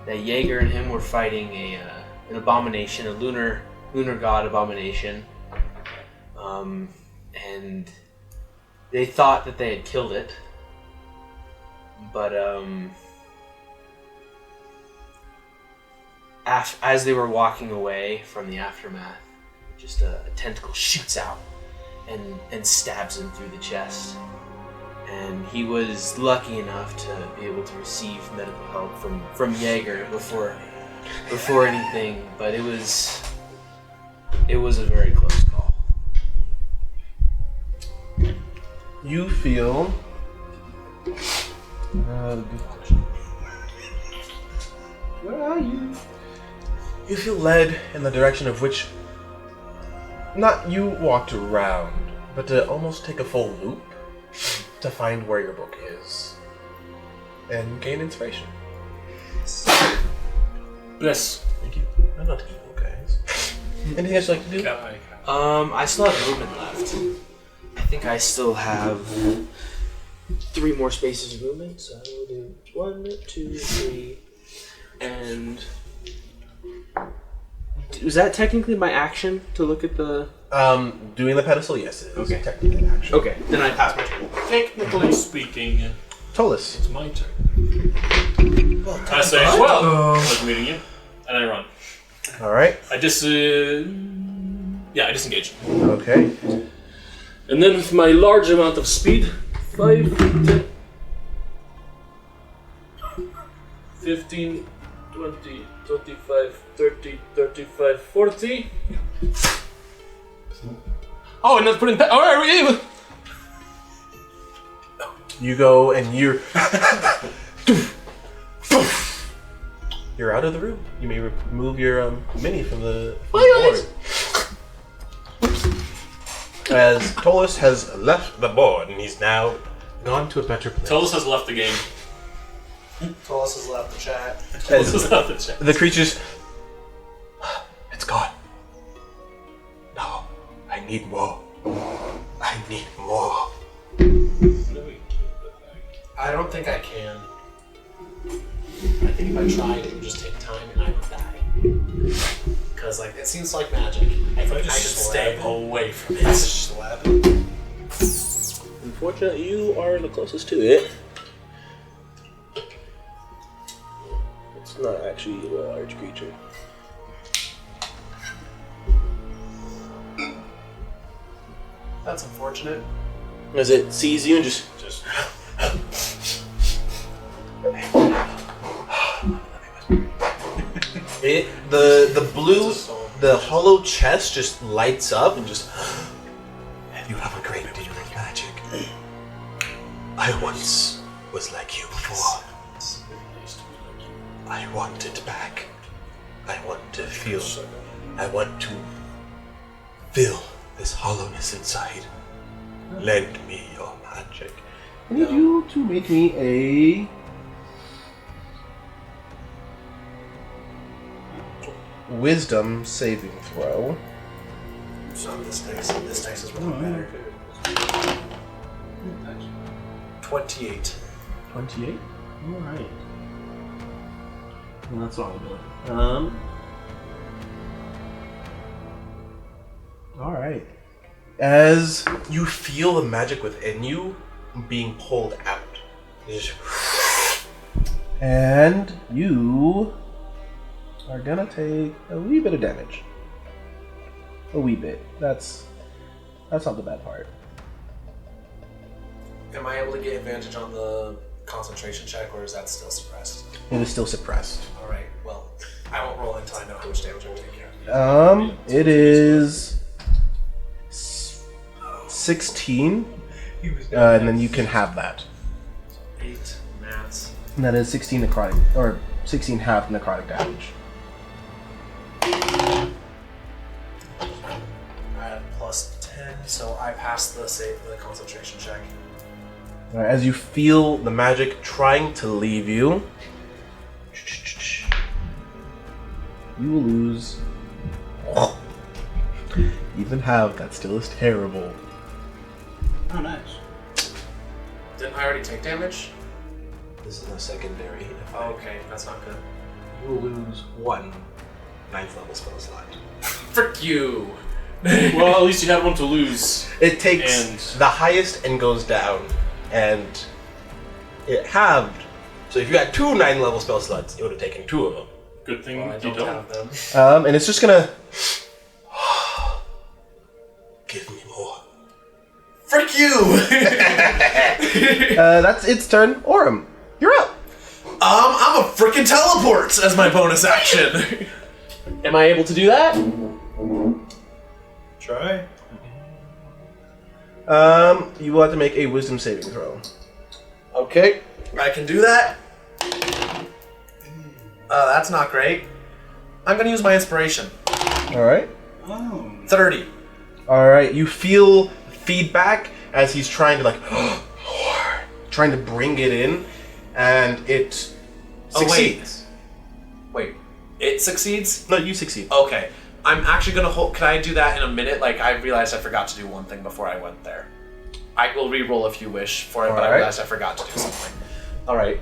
that Jaeger and him were fighting an abomination, a lunar god abomination, and they thought that they had killed it, but as they were walking away from the aftermath, just a tentacle shoots out and stabs him through the chest. And he was lucky enough to be able to receive medical help from Jaeger before anything, but it was a very close call. You feel. Good question. Where are you? You feel led in the direction of which. Not you walked around, but to almost take a full loop to find where your book is and gain inspiration. Bless. Thank you. I'm not evil, guys. Anything else you'd like to do? I still have movement left. I think I still have 3 more spaces of movement, so I will do 1, 2, 3, and was that technically my action to look at the? Doing the pedestal, yes, it is. Okay. Technically an action. Okay, then I pass my turn. Technically speaking, Tolus. it's my turn. I say, well, pleasure meeting you, and I run. All right. I disengage. Okay. And then with my large amount of speed, 5, 10, 15, 20, 25, 30, 35, 40. Oh, and let's put in... Alright, we're even! You go and you're... You're out of the room. You may remove your mini from the board. As Tolus has left the board and he's now gone to a better place. Tullis has left the game. Tullis has left the chat. Tullis has left the chat. The creatures... It's gone. No, I need more. I need more. I don't think I can. I think if I tried, it would just take time and I would die. Because, like, it seems like magic. I think I should stay away from it. Unfortunately, you are the closest to it. not actually a large creature. That's unfortunate. As it sees you and just the blue, the hollow chest just lights up and just. You have a great deal of magic. I once was like you before. I want it back. I want to feel. I want to fill this hollowness inside. Lend me your magic. I need you to make me a wisdom saving throw. So this dice is really better. 28. 28? Alright. Well, that's all I'm doing. Alright. As you feel the magic within you being pulled out. And you are gonna take a wee bit of damage. A wee bit. That's not the bad part. Am I able to get advantage on the concentration check, or is that still suppressed? It is still suppressed. Alright, well, I won't roll until I know how much damage I'm taking. It is 16, and then you can have that. 8 maths. And that is 16 necrotic, or 16 half necrotic damage. I have plus 10, so I passed the concentration check. Alright, as you feel the magic trying to leave you, you will lose. Even half, that still is terrible. Oh, nice. Didn't I already take damage? This is a secondary. Oh, okay, that's not good. You will lose 1 9th level spell slot. Frick you! Well, at least you had one to lose. It takes And- the highest and goes down, and it halved. So if you had 2 9th level spell slots, it would have taken 2 of them. Good thing I you don't don't. have them. And it's just gonna give me more. Frick you! That's its turn. Orem, you're up. I'm a frickin' teleport as my bonus action. Am I able to do that? Try. You will have to make a wisdom saving throw. Okay, I can do that. That's not great. I'm gonna use my inspiration. All right. Oh. 30. All right. You feel feedback as he's trying to trying to bring it in, and it Oh, wait. succeeds. Wait, it succeeds? No, you succeed. Okay. I'm actually gonna hold. Can I do that in a minute? Like, I realized I forgot to do one thing before I went there. I will re-roll if you wish for it, but I Alright. realized I forgot to do something. Alright.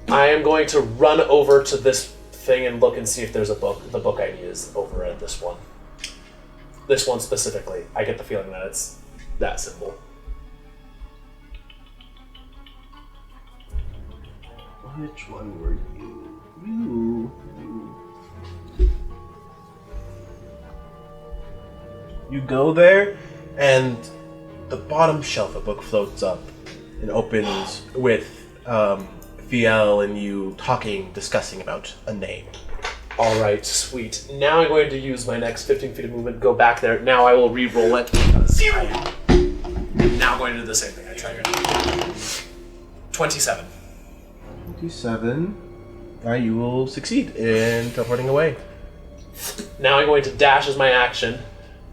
I am going to run over to this thing and look and see if there's a book. The book I need is over at this one. This one specifically. I get the feeling that it's that symbol. Which one were you? You. You go there, and the bottom shelf of book floats up and opens with Fiel and you talking, discussing about a name. Alright, sweet. Now I'm going to use my next 15 feet of movement, go back there. Now I will re-roll it. Now I'm going to do the same thing I tried. 27. 27. Now you will succeed in teleporting away. Now I'm going to dash as my action.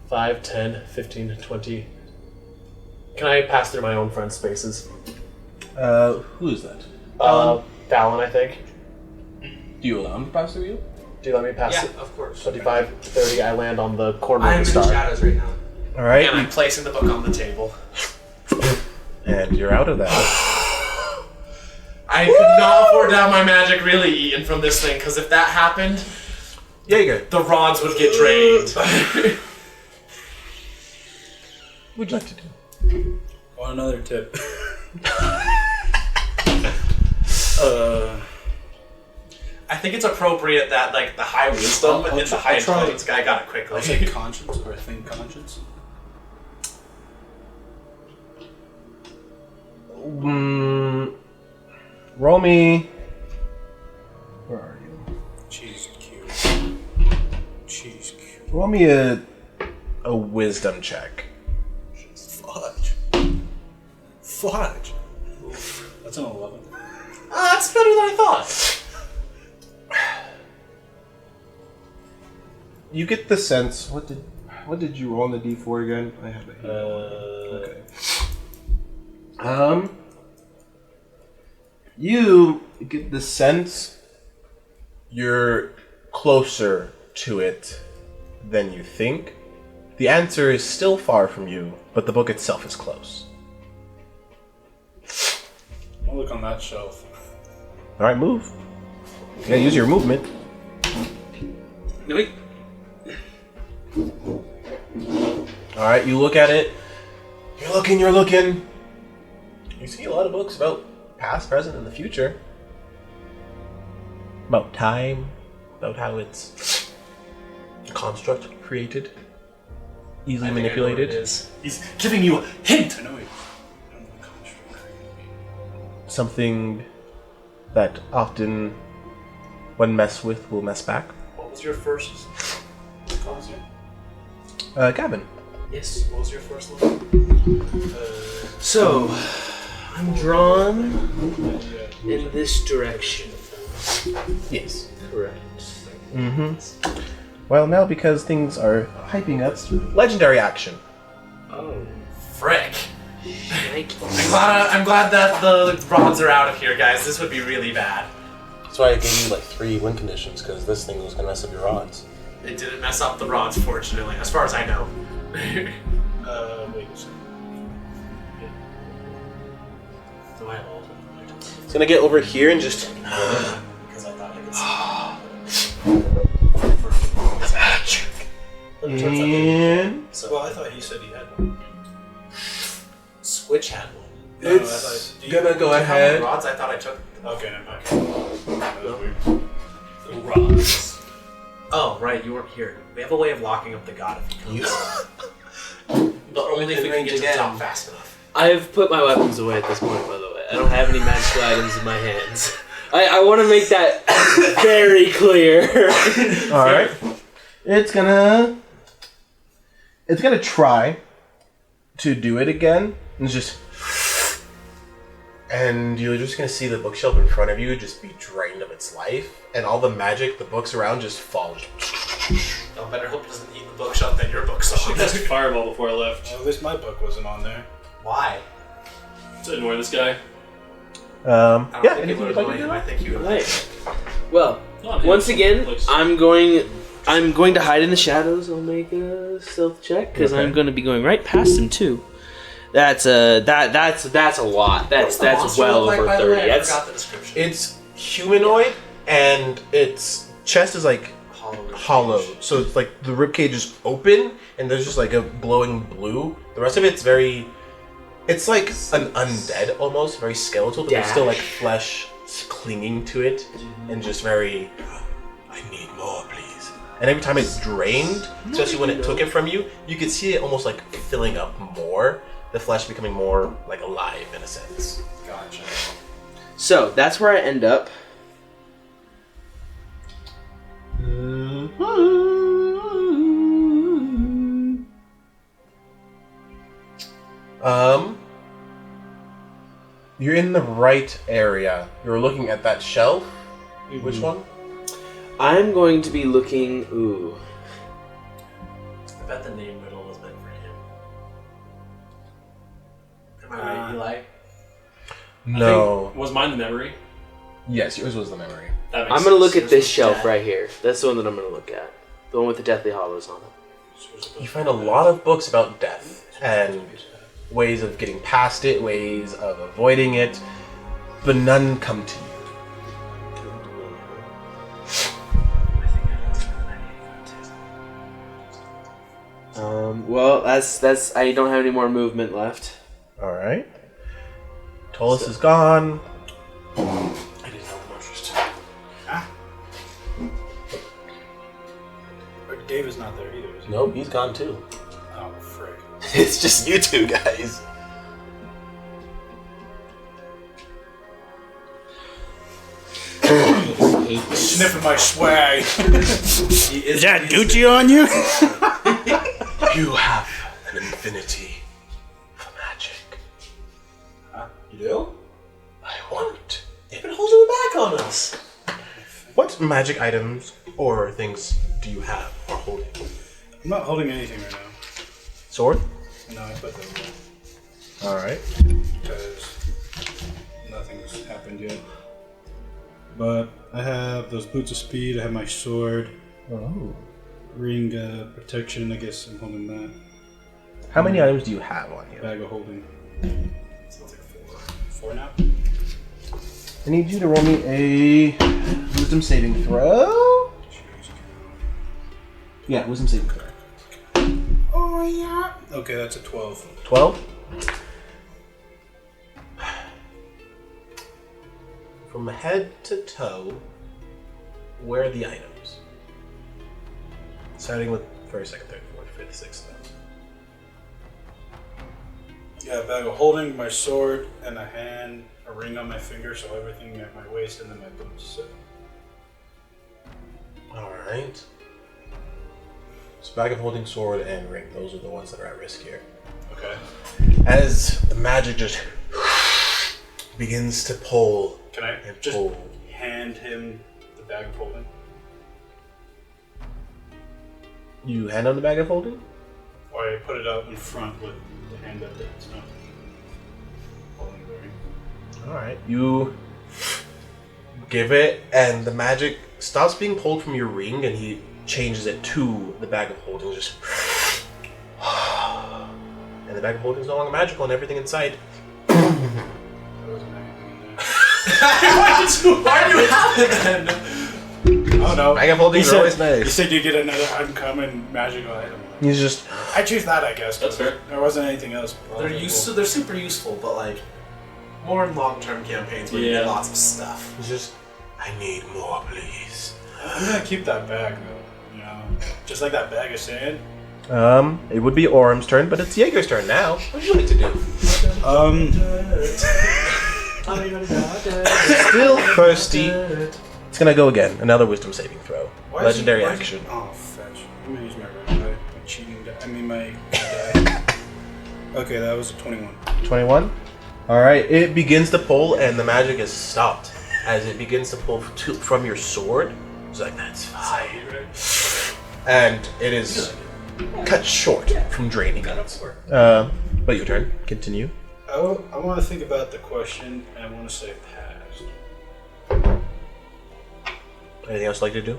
5, 10, 15, 20. Can I pass through my own friend's spaces? Who is that? Fallon, I think. Do you allow him to pass through you? Do you let me pass Yeah, it? of course. 25, 30, I land on the corner I'm of in the the star. shadows right now. Alright, And I'm placing the book on the table. and you're out of that. I could not afford to have my magic really eaten from this thing, because if that happened, Yeah, you're good. the rods would get drained. What'd you like to do? Want another tip? I think it's appropriate that like the high wisdom and the high intelligence guy got it quickly. I'll say conscience or I think conscience. Roll me. Where are you? Cheese cube. Cheese cube. Roll me a wisdom check. Fudge. Fudge. That's an 11. That's better than I thought. You get the sense. What did you roll on the D4 again? I have it here. Okay. You get the sense you're closer to it than you think. The answer is still far from you, but the book itself is close. I'll look on that shelf. All right, move. You gotta use your movement. No, wait. All right, you look at it. You're looking. You see a lot of books about past, present, and the future. About time, about how it's a construct created, easily manipulated. He's giving you a hint. I know he. Something that often, when messed with, will mess back. What was your first? Gavin. Yes. What was your first one? So, I'm drawn in this direction. Yes. Correct. Mm-hmm. Well, now because things are hyping up, legendary action. Oh, Frick. thank you. I'm glad that the rods are out of here, guys. This would be really bad. That's why I gave you like 3 win conditions, because this thing was gonna mess up your rods. It didn't mess up the rods, fortunately, as far as I know. Wait a second. Do I hold? It's gonna get over here and just. Because I thought I could see. And Well, I thought he said he had one. Switch had one. No, I it's thought- gonna go Do you have ahead. rods? I thought I took. Okay, never mind. That was weird. Rods. Oh, right, you weren't here. We have a way of locking up the god if he comes. But only if we can get to the top fast enough. I've put my weapons away at this point, by the way. I don't have any magical items in my hands. I want to make that very clear. All right. It's gonna try to do it again, and just. And you're just gonna see the bookshelf in front of you just be drained of its life, and all the magic, the books around just fall. I better hope it doesn't eat the bookshelf than your books I cast Fireball before I left Well, at least my book wasn't on there. Why? to annoy this guy. I don't think it anything would you'd like annoy to do? him. I think you would. Right. Well, Not him. once again, Like- I'm going to hide in the shadows. I'll make a stealth check because Okay. I'm going to be going right past him too. That's a lot. That's well over 30. I That's forgot the description. It's humanoid, and its chest is like hollow. So it's like the ribcage is open, and there's just like a glowing blue. The rest of it's very. It's like an undead almost, very skeletal, but there's still like flesh clinging to it, and just very. I need more, please. And every time it's drained, especially when it took it from you, you could see it almost like filling up more. The flesh becoming more like alive in a sense. Gotcha. so. That's where I end up. You're in the right area. You're looking at that shelf. Which one? I'm going to be looking. Ooh. I bet the name riddle was meant for him. Am I right, Eli? No. Was mine the memory? Yes, yours was the memory. That makes I'm gonna sense. look at this Yours shelf was right here. That's the one that I'm gonna look at. The one with the Deathly Hollows on it. You find a lot of books about death and ways of getting past it, ways of avoiding it, but none come to you. Well, that's. I don't have any more movement left. All right. Tollus is gone. I didn't have much interest. Dave is not there either, is he? Nope, he's gone too. Oh, frick. It's just you two guys. Sniffing my swag. Is that Gucci on you? You have an infinity of magic. You do? I want You've it. been holding it back on us. What magic items or things do you have or holding? I'm not holding anything right now. Sword? No, I put them away. Alright. Because nothing's happened yet. But I have those boots of speed, I have my sword, Oh. ring protection, I guess I'm holding that. How many items do you have on you? Bag of holding. Sounds like 4. 4 now? I need you to roll me a wisdom saving throw. Yeah, wisdom saving throw. Oh yeah. Okay, that's a 12. 12? From head to toe, where are the items? Starting with first, second, third, fourth, fifth, sixth. Yeah, bag of holding, my sword, and a hand, a ring on my finger, so everything at my waist, and then my boots. So. Alright. So bag of holding, sword, and ring. Those are the ones that are at risk here. Okay. As the magic just begins to pull Can I and just pull. hand him the bag of holding? You hand on the bag of holding? Or I put it out in front with the hand up there. It's not holding the ring. Alright. You give it, and the magic stops being pulled from your ring, and he changes it to the bag of holding. Just. And the bag of holding is no longer magical, and everything inside. There wasn't anything in there. Why do you have it then? Oh no. Bag of holding is always You nice. said you get another uncommon magical item. He's just. I choose that, I guess. That's fair. There wasn't anything else. They're super useful, but like more in long-term campaigns where you get Yeah. lots of stuff. He's just. I need more, please. I'm gonna keep that bag though. You know, just like that bag of sand. It would be Orm's turn, but it's Jaeger's turn now. What would you like to do? Still thirsty. It's gonna go again. Another wisdom saving throw. Legendary action. Oh, fetch. I'm gonna use my red die. My cheating die. I mean, my die. Okay, that was a 21. 21. Alright, it begins to pull, and the magic is stopped. As it begins to pull from your sword, it's like, that's fine. And it is cut short from draining it. But your turn. Continue. I want to think about the question, and I want to say pass. Anything else you'd like to do?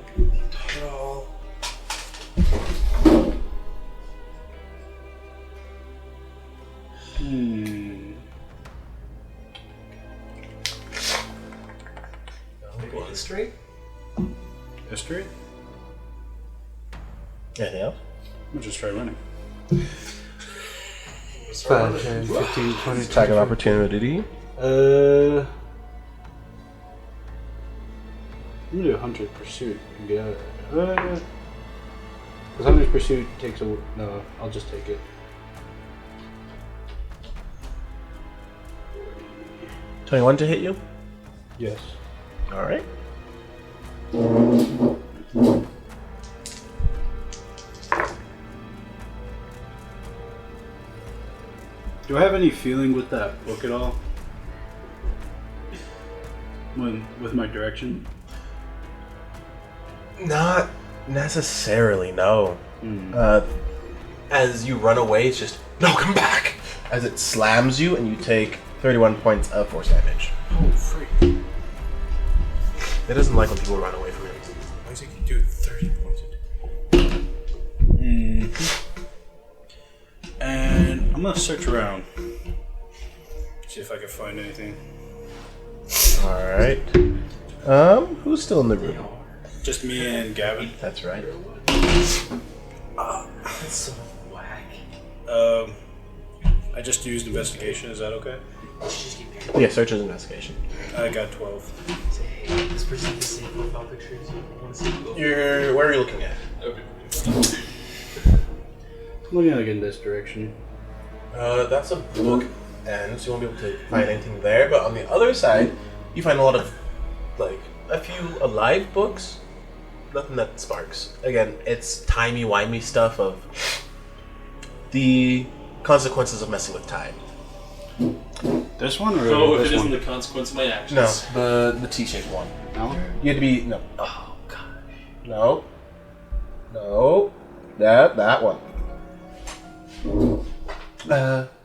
Maybe history? History? Anything else? I'll just try running. 5, 10, 15, 20, Attack of opportunity. I'm gonna do 100 pursuit and get out of there. Because 100 pursuit takes a. No, I'll just take it. 21 to hit you? Yes. Alright. Do I have any feeling with that book at all? With my direction? Not necessarily, no. As you run away, it's just, no, come back! As it slams you, and you take 31 points of force damage. Oh, freak. It doesn't like when people run away from him. Why does it do 30 points? And I'm gonna search around. See if I can find anything. Alright. Who's still in the room? Just me and Gavin. That's right. That's so whack. I just used investigation, is that okay? Just keep picking. Yeah, search is investigation. I got 12. Say, hey, this person has the same profile picture as you. I want to see you. Where are you looking at? Looking like in this direction. That's a book end, so you won't be able to find anything there. But on the other side, you find a lot of, like, a few alive books. Nothing that sparks. Again, it's timey-wimey stuff of the consequences of messing with time. This one or No, if this it isn't one? the consequence of my actions. No, the T-shaped one. No? You had to be no. Oh gosh. No. No. That one.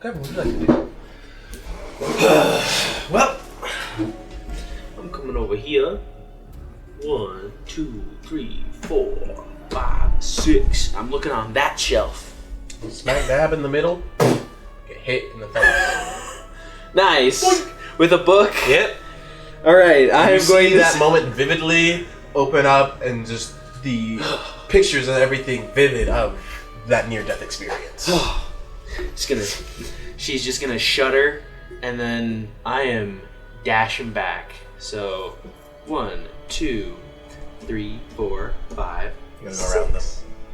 Kevin, what would you like to do? Well, I'm coming over here. 1, 2, 3, 4, 5, 6. I'm looking on that shelf. Smack dab in the middle. Get hit in the face. Nice. With a book. Yep. All right, I You am going see to that moment vividly open up, and just the pictures and everything vivid of that near-death experience. She's just gonna shudder, and then I am dashing back. So, 1, 2, 3, 4, 5. You gotta go around them.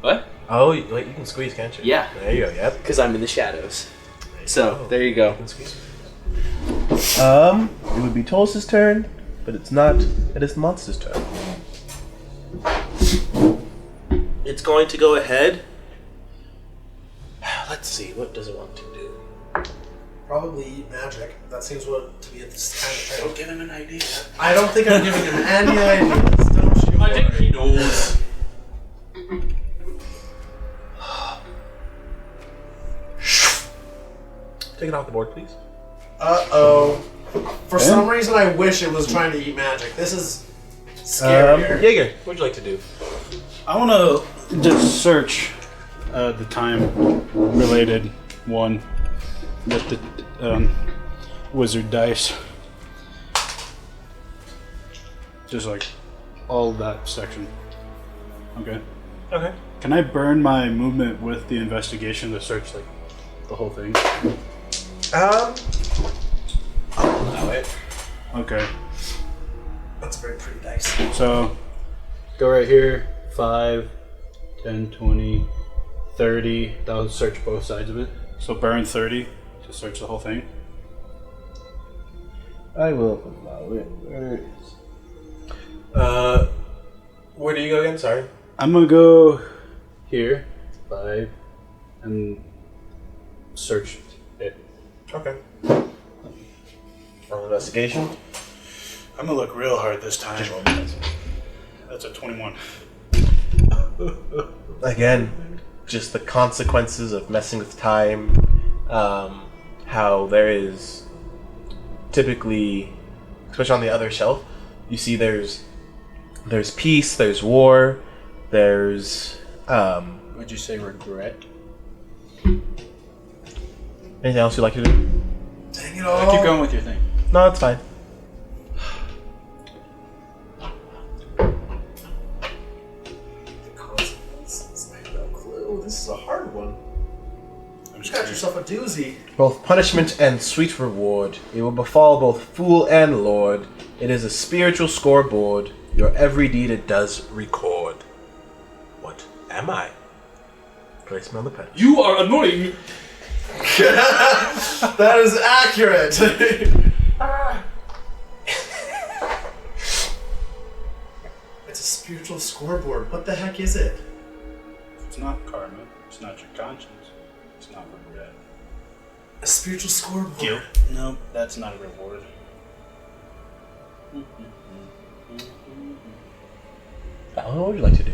What? Oh, wait, you can squeeze, can't you? Yeah. There you go. Yep. Because I'm in the shadows. So there you go. You can squeeze. It would be Tulsa's turn, but it's not. It is the monster's turn. It's going to go ahead. Let's see. What does it want to do? Probably eat magic. That seems what to be this kind of thing. Don't give him an idea. I don't think I'm giving him any ideas. Don't you I think worry. he knows. Take it off the board, please. Uh-oh. For some reason, I wish it was trying to eat magic. This is scarier. Jaeger, what would you like to do? I want to just search the time-related one with the wizard dice. Just like all that section. Okay. Okay. Can I burn my movement with the investigation to search like the whole thing? I'll allow it. Okay. That's a very pretty dice. So go right here. 5, 10, 20, 30. That'll search both sides of it. So burn 30 to search the whole thing. I will allow it. Where do you go again? Sorry. I'm gonna go here, 5, and search it. Okay. Roll investigation. I'm gonna look real hard this time. Just roll the dice. That's a 21. Again, just the consequences of messing with time. How there is typically, especially on the other shelf, you see there's peace, there's war, there's Would you say regret? anything else you'd like to do? Dang it all. Keep going with your thing. No, it's fine. The consequences. I have no clue. This is a hard one. I'm You got yourself a doozy. Both punishment and sweet reward. It will befall both fool and lord. It is a spiritual scoreboard. Your every deed it does record. What am I? Place me on the pen. You are annoying. That is accurate. It's a spiritual scoreboard. What the heck is it? It's not karma. It's not your conscience. It's not regret. A spiritual scoreboard. Guilt? No, that's not a reward. What would you like to do?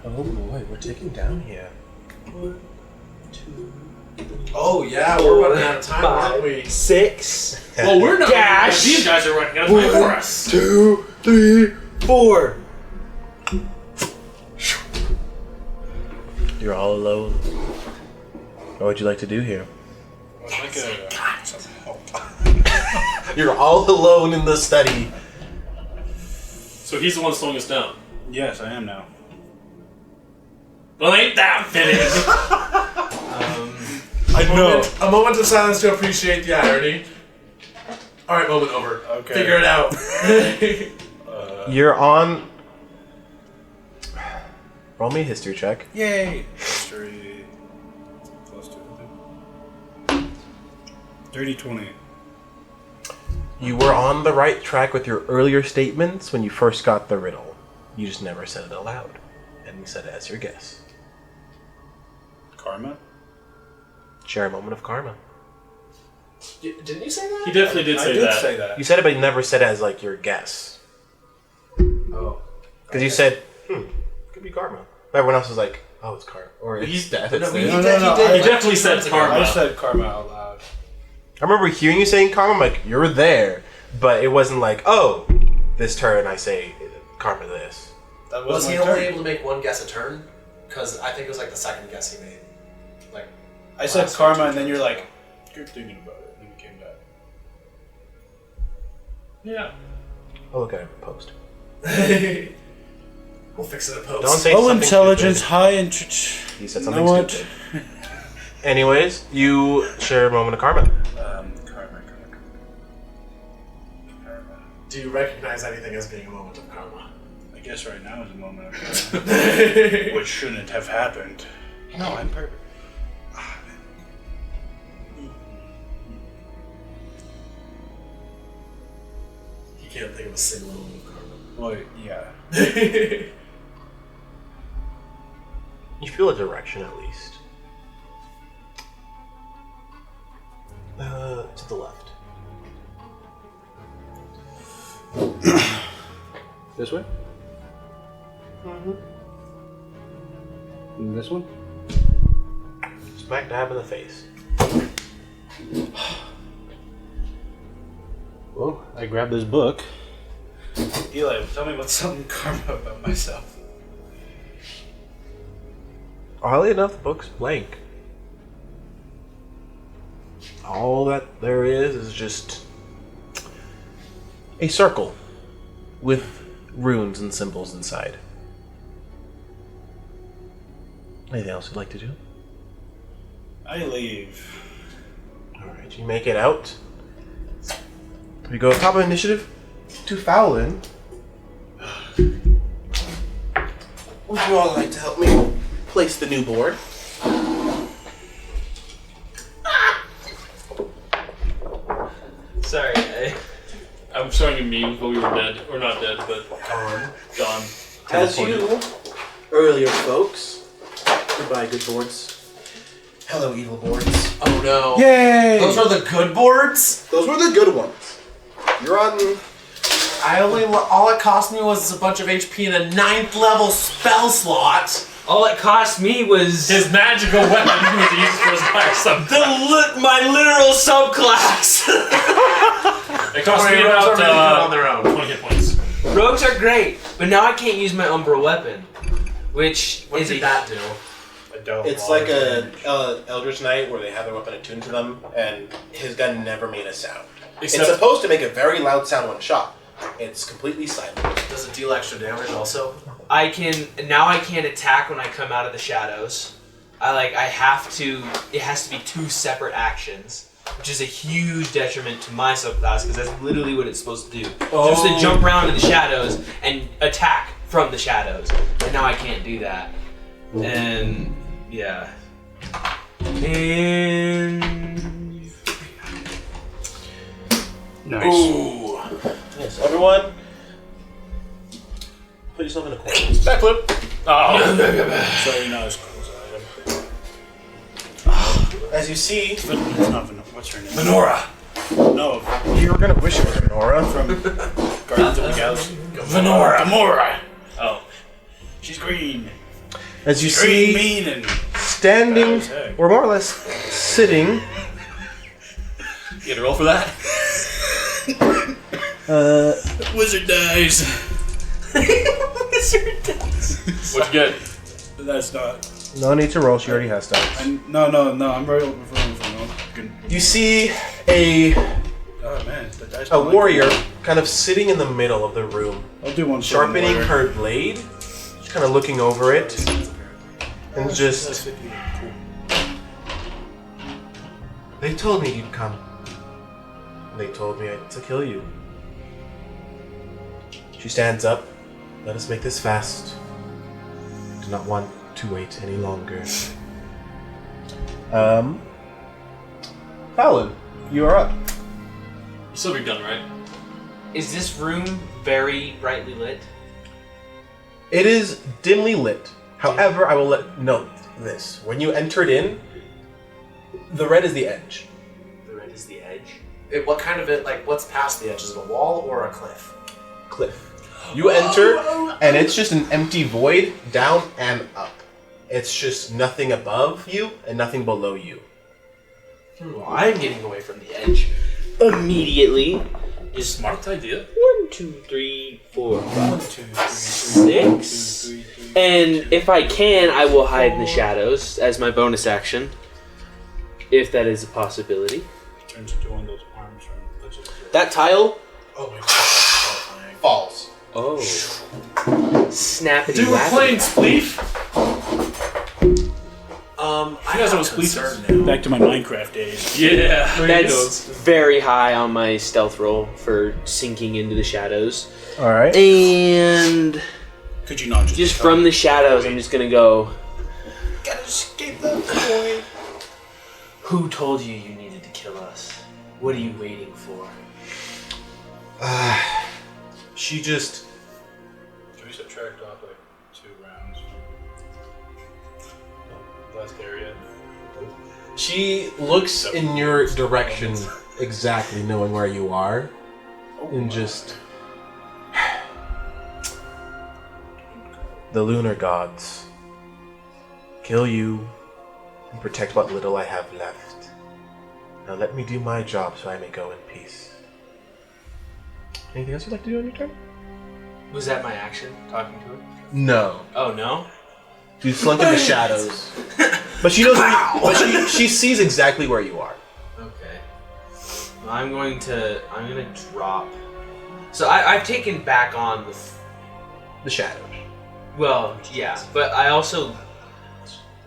Oh boy, we're ticking down here. 1, 2, Oh yeah, we're running out of time, aren't we? 6. Well, we're not. Dash. These guys are running out of time for us. 2, 3, 4. You're all alone. What would you like to do here? You're all alone in the study. So he's the one slowing us down. Yes, I am now. Well, ain't that fitting? A moment of silence to appreciate the irony. Alright, moment over. Okay. Figure it out. You're on Roll me a history check. Yay! History. Close to it. Dirty 20. You were on the right track with your earlier statements when you first got the riddle. You just never said it aloud. And you said it as your guess. Karma? Share a moment of karma. Didn't you say that? He definitely did say that. say that. You said it, but you never said it as like your guess. Oh. Because you said, could be karma. But everyone else was like, oh, it's karma. Or it's death. It's No, this. he No, did. no, He did. He definitely said I karma. said karma out loud. I remember hearing you saying karma, I'm like, you're there. But it wasn't like, oh, this turn I say karma this. That Was my he turn. only able to make one guess a turn? Because I think it was like the second guess he made. Like I said last karma, turn. and then you're like, you're thinking about it. And then we came back. Yeah. I'll look at it in post. We'll fix it in post. Don't say Low something intelligence, stupid. high He said You something know what? stupid. Anyways, you share a moment of karma. Karma. Do you recognize anything as being a moment of karma? I guess right now is a moment of karma. Which shouldn't have happened. No, I'm perfect. He can't think of a single moment of karma. Well, yeah. You feel a direction at least. To the left. This way? Mm-hmm. This one? Smack dab in the face. Well, I grabbed this book. Eli, tell me about something karma about myself. Oddly enough, the book's blank. All that there is just a circle with runes and symbols inside. Anything else you'd like to do? I leave. Alright, you make it out. We go top of initiative to Fowlin. Would you all like to help me place the new board? Sorry, I'm showing a meme, but we were dead. Or not dead, but gone. As you earlier folks, goodbye good boards. Hello evil boards. Oh no. Yay! Those are the good boards? Those were the good ones. You're on. All it cost me was a bunch of HP and a 9th level spell slot. all it cost me was His magical weapon he was used for his fire subclass. my literal subclass. It cost me Rogues are about really good on their own. 20 hit points. Rogues are great, but now I can't use my Umbra weapon, which What is did a that do? It's like a Eldritch Knight where they have their weapon attuned to them, and his gun never made a sound. Except- It's supposed to make a very loud sound when shot. It's completely silent. Does it deal extra damage also? I can't attack when I come out of the shadows. It has to be two separate actions, which is a huge detriment to my subclass because that's literally what it's supposed to do. It's supposed to jump around in the shadows and attack from the shadows, and now I can't do that. And yeah, and Nice. Ooh. Yes, everyone. Put yourself in a corner. Backflip. Oh. So you're not as cool as I As you see, am. It's not Venora. What's her name? Venora. No, you were gonna wish it was Nora. from Guardians of the Galaxy. Venora. Gamora! Oh. She's green. As you Green, see, mean, and standing, That was heck. or more or less sitting, You gonna roll for that? wizard dies. What'd you get? That's not. no need to roll, she already has stats. No, I'm rolling for no. Good. You see a Oh man, the dice a don't like warrior it. kind of sitting in the middle of the room, I'll do one. for the sharpening warrior. her blade, just kind of looking over it, and just. They told me you'd come. They told me to kill you. She stands up. Let us make this fast. do not want to wait any longer. Fallon, you are up. Silver gun, right? Is this room very brightly lit? It is dimly lit. However, I will note this. When you entered in, the red is the edge. The red is the edge. What kind of it? Like, what's past the edge? Is it a wall or a cliff? Cliff. You enter, and it's just an empty void down and up. It's just nothing above you and nothing below you. Well, I'm getting away from the edge immediately. Just Smart idea. 1, 2, 3, 4, 5, 6. And if I can, I will hide in the shadows as my bonus action. If that is a possibility. Turns into one of those arms from Legend of Zelda. That tile? Oh my god, that's horrifying. Falls. Oh. Snappity Dude, we're wappity. playing Spleef. I guys have know Spleef concern is? now. Back to my Minecraft days. Yeah. That's very high on my stealth roll for sinking into the shadows. Alright. And Could you not just from the shadows, I'm just gonna go. Gotta escape that void. Who told you you needed to kill us? What are you waiting for? She just... Can we subtract off like 2 rounds from last area? She looks in your direction, exactly knowing where you are, and just... The lunar gods kill you and protect what little I have left. Now let me do my job so I may go in peace. Anything else you'd like to do on your turn? Was that my action, talking to her? No. Oh, no? You slunk in the shadows. But she knows where she sees exactly where you are. Okay. Well, I'm gonna drop. So I've taken back on The shadows. well, yeah, but I also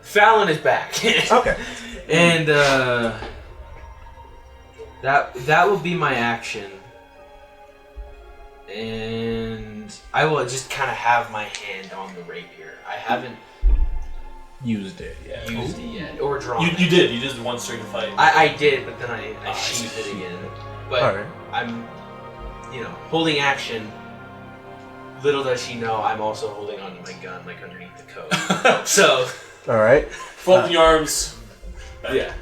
Fallon is back. Okay. And that will be my action. And I will just kind of have my hand on the rapier. I haven't Used it, yeah. used it yet or drawn You it. did. You just one straight to fight. I did, but then I I sheathed it see. again. But Alright. I'm, holding action. Little does she know, I'm also holding onto my gun, like underneath the coat. So, Alright. Fold the arms. yeah,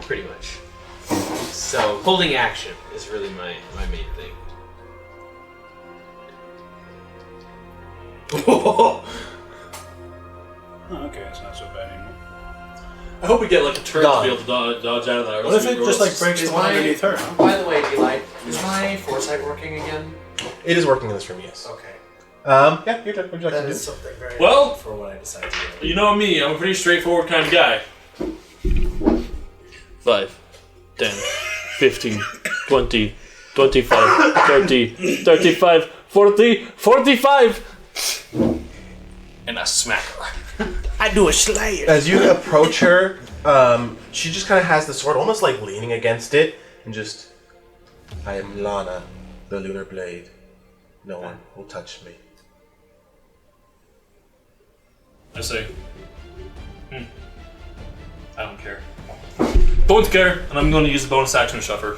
pretty much. So, holding action is really my main thing. Oh, okay, it's not so bad anymore. I hope we get like a turn Done. to be able to dodge out of that. or What else if it we- just like or breaks Is the one my- underneath her, huh? By the way, Eli, is my foresight working again? It is working in this room, yes. Okay. Yeah, your turn. What would you like That to do? is something very Well- for what I decided to do. You know me, I'm a pretty straightforward kind of guy. 5, 10, 15, 20, 25, 30, 35, 40, 45! And I smack her. I do a slayer. As you approach her, she just kind of has the sword almost like leaning against it, and just, I am Lana, the lunar blade. No one will touch me. I say, I don't care. Don't care, and I'm going to use the bonus action to shove her.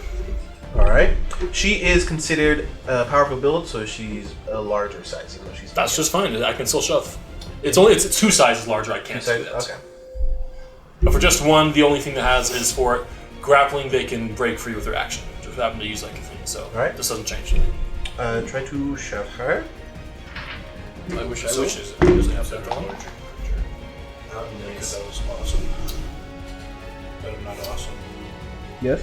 Alright. She is considered a powerful build, so she's a larger size, even though she's... That's just fine. I can still shove. It's 2 sizes larger. I can't do size. that. Okay. But for just one, the only thing that has is for grappling. They can break free with their action. Just happen to use like a thing. So Alright. this doesn't change anything. Try to shove her. I wish I So wish. it doesn't have that larger creature. Because that was awesome. But I'm not awesome. Yes.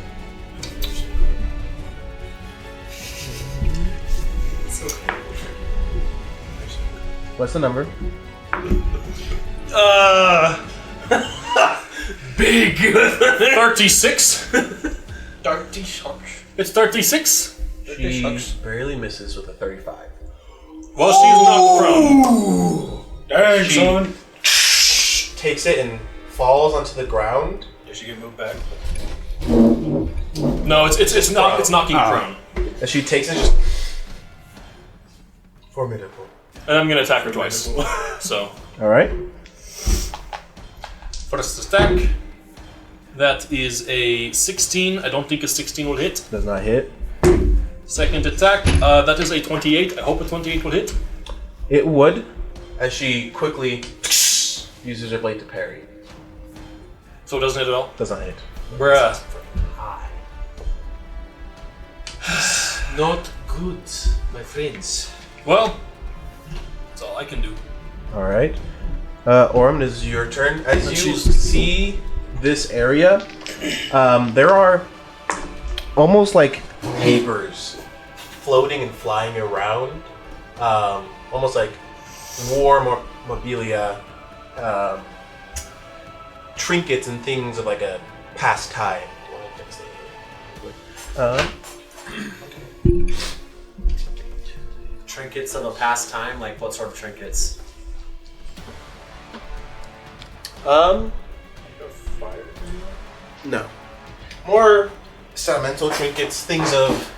What's the number? Big 36. Dirty sharks. It's 36. She barely misses with a 35. Well, she's knocked prone. Dang, She- son! Takes it and falls onto the ground. Does she get moved back? No, it's knocking Ah. prone. As she takes it, just... Formidable. And I'm gonna attack her twice. So Alright. First attack. That is a 16. I don't think a 16 will hit. Does not hit. Second attack. That is a 28. I hope a 28 will hit. It would, as she quickly uses her blade to parry. So it doesn't hit at all? Does not hit. Bruh. Hi. Not good, my friends. Well, that's all I can do. Alright. Orm, this is your turn. As you see this area, there are almost like papers floating and flying around. Almost like war mobilia, trinkets and things of like a past time. Trinkets of a past time? Like what sort of trinkets? No. More sentimental trinkets, things of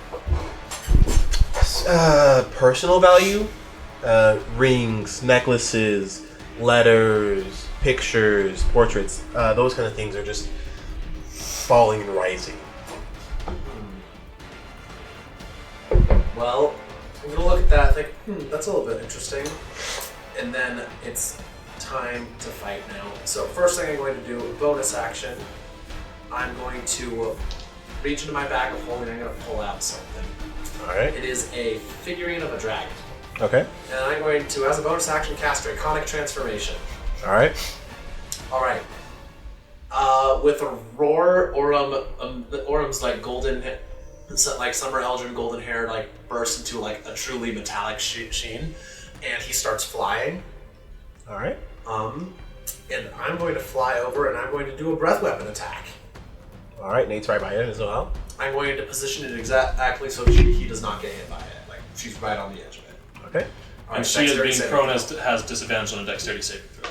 personal value. Rings, necklaces, letters, pictures, portraits. Those kind of things are just falling and rising. Well, I'm gonna look at that and think, that's a little bit interesting. And then it's time to fight now. So first thing I'm going to do, bonus action, I'm going to reach into my bag of holding, I'm going to pull out something. Alright. It is a figurine of a dragon. Okay. And I'm going to, as a bonus action, cast Draconic Transformation. Alright. Alright. With a roar, Orum's like golden, like summer Eldrin golden hair, like bursts into like a truly metallic sheen, and he starts flying. Alright. And I'm going to fly over and I'm going to do a breath weapon attack. Alright, Nate's right by it as well. I'm going to position it exactly so he does not get hit by it. Like she's right on the edge of it. Okay. And she is being prone has disadvantage on a dexterity saving throw.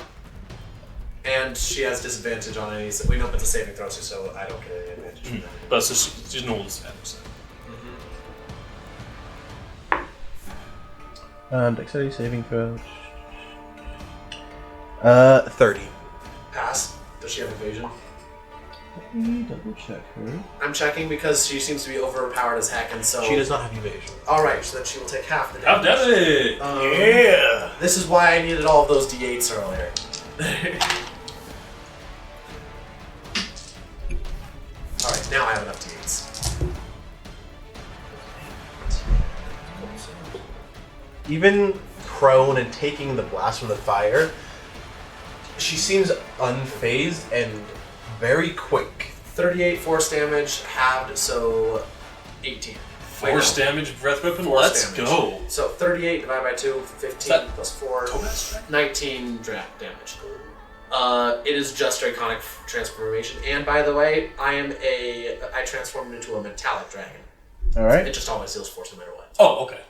And she has disadvantage on any. We know if it's a saving throw, so I don't get any advantage from that. But so she's normal disadvantage. Dexterity saving throw. 30. Pass. Does she have evasion? Let me double check her. I'm checking because she seems to be overpowered as heck, and so She does not have evasion. Alright, so then she will take half the How damage. did it? Yeah! This is why I needed all of those d8s earlier. Alright, now I have enough d8s. Even prone and taking the blast from the fire, she seems unfazed and very quick. 38 force damage, halved, so 18. Force damage breath weapon? Force Let's damage. go. So 38 divided by 2, 15 That- plus 4, Topaz strike? 19 draft damage. It is just Draconic transformation, and by the way, I transformed into a metallic dragon. Alright. It just always deals force no matter what. Oh, okay.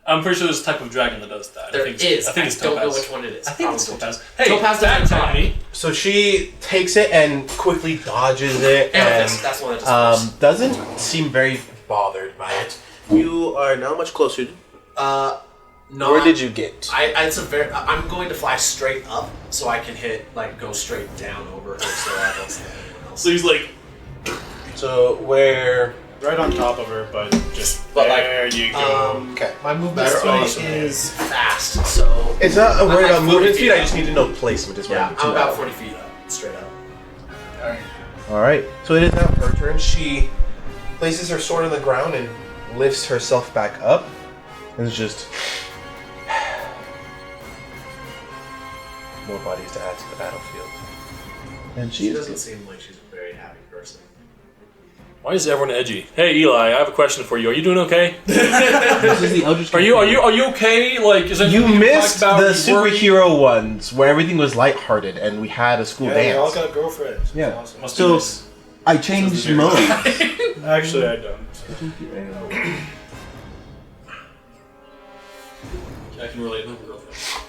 I'm pretty sure there's a type of dragon that does that. There I think is. I think it's don't Topaz. know which one it is. I think it's Probably. Topaz. Hey, Topaz that doesn't attack die. me. So she takes it and quickly dodges it Amethyst, and that's the one that does force. doesn't seem very bothered by it. You are now much closer. No, Where did you get? I'm going to fly straight up so I can go straight down over her so I don't see anyone else. So he's like, So where? Right on top of her, but just But, like, there you go. Okay. My movement That's speed awesome. is fast, so It's not a I'm worry like about 40 movement feet speed. I up. just need to know placement. Is yeah, where I'm about 40 feet up, straight up. All right. So it is now her turn. She places her sword on the ground and lifts herself back up, and it's just more bodies to add to the battlefield. And She is doesn't seem like she's a very happy person. why is everyone edgy? Hey, Eli, I have a question for you. Are you doing okay? This is the Eldritch. Are you okay? Like, is You anything missed talk the about? You worry? superhero ones where everything was lighthearted and we had a school Yeah, they all dance. got girlfriends. It's Yeah. awesome. Must So- do this. I changed mode. Actually, I don't. I can relate with my girlfriend.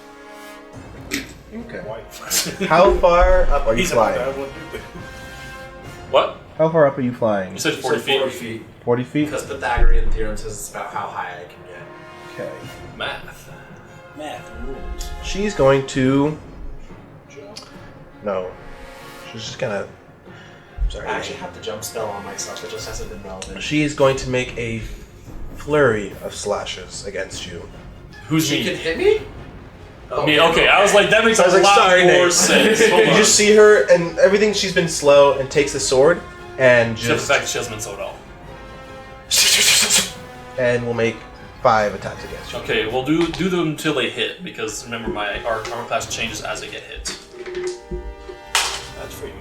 Okay. Wife. How far up are you He's about to flying? have one too. What? How far up are you flying? You said 40 feet. 40 feet. 40 feet? Because Pythagorean theorem says it's about how high I can get. Okay. Math. Math rules. She's going to. No. She's just gonna. Sorry. I actually have the jump spell on myself. It just hasn't been relevant. She is going to make a flurry of slashes against you. Who's She me? can hit me? Me. Okay, I was like, that makes I was a like, lot sorry, more Nate. sense. You Hold on. just see her, and everything. She's been slow, and takes the sword, and Except just the fact that she hasn't been so at all. and will make 5 attacks against you. Okay, we'll do them until they hit, because remember my armor class changes as I get hit. That's for you.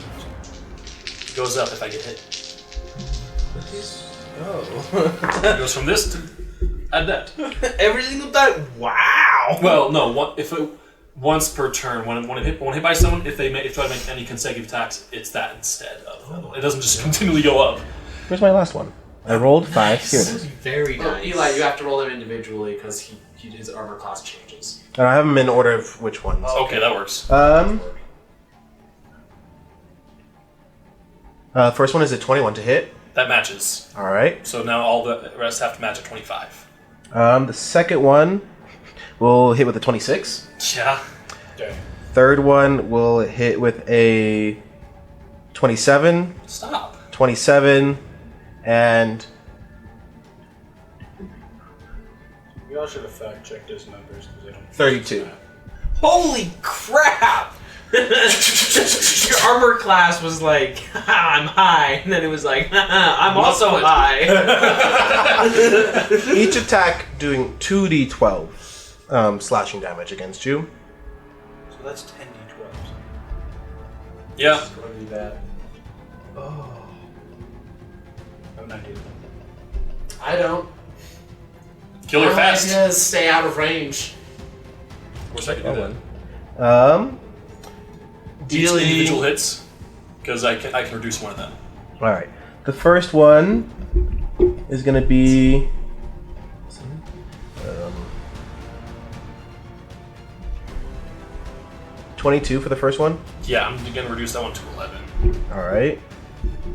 It goes up if I get hit. Oh. It goes from this to add that. Every single time. Wow. Well, no, once per turn. When hit by someone, if they try to make any consecutive attacks, it's that instead of. It doesn't just continually go up. Where's my last one? I rolled 5. Here it is. Very Well, nice. Eli, you have to roll them individually because his armor class changes. And I have them in order of which ones. Okay, that works. First one is a 21 to hit. That matches. All right. So now all the rest have to match at 25. The second one will hit with a 26. Yeah. Okay. Third one will hit with a 27, Stop. 27, and We all should have fact checked those numbers because they don't. 32. Holy crap! Your armor class was like, I'm high, and then it was like, I'm also high. Each attack doing 2d12 slashing damage against you. So that's 10d12s. Yeah. It's going to be bad. Oh. I have an idea. I don't. Kill her My fast. idea is stay out of range. Of course I can do that. Dealing. Each individual hits, because I can reduce one of them. All right. The first one is going to be 22 for the first one. Yeah, I'm gonna reduce that one to 11. All right.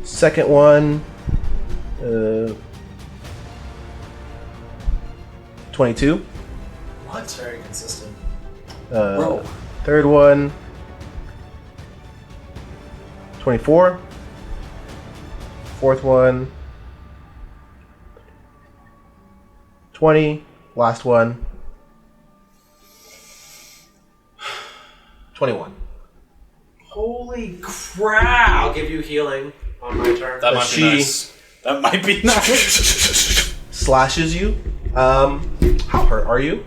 Second one, 22. That's very consistent. Third one, 24. Fourth one, 20. Last one, 21. Holy crap! I'll give you healing on my turn. That might She- be nice. That might be nice. Slashes you. How hurt are you?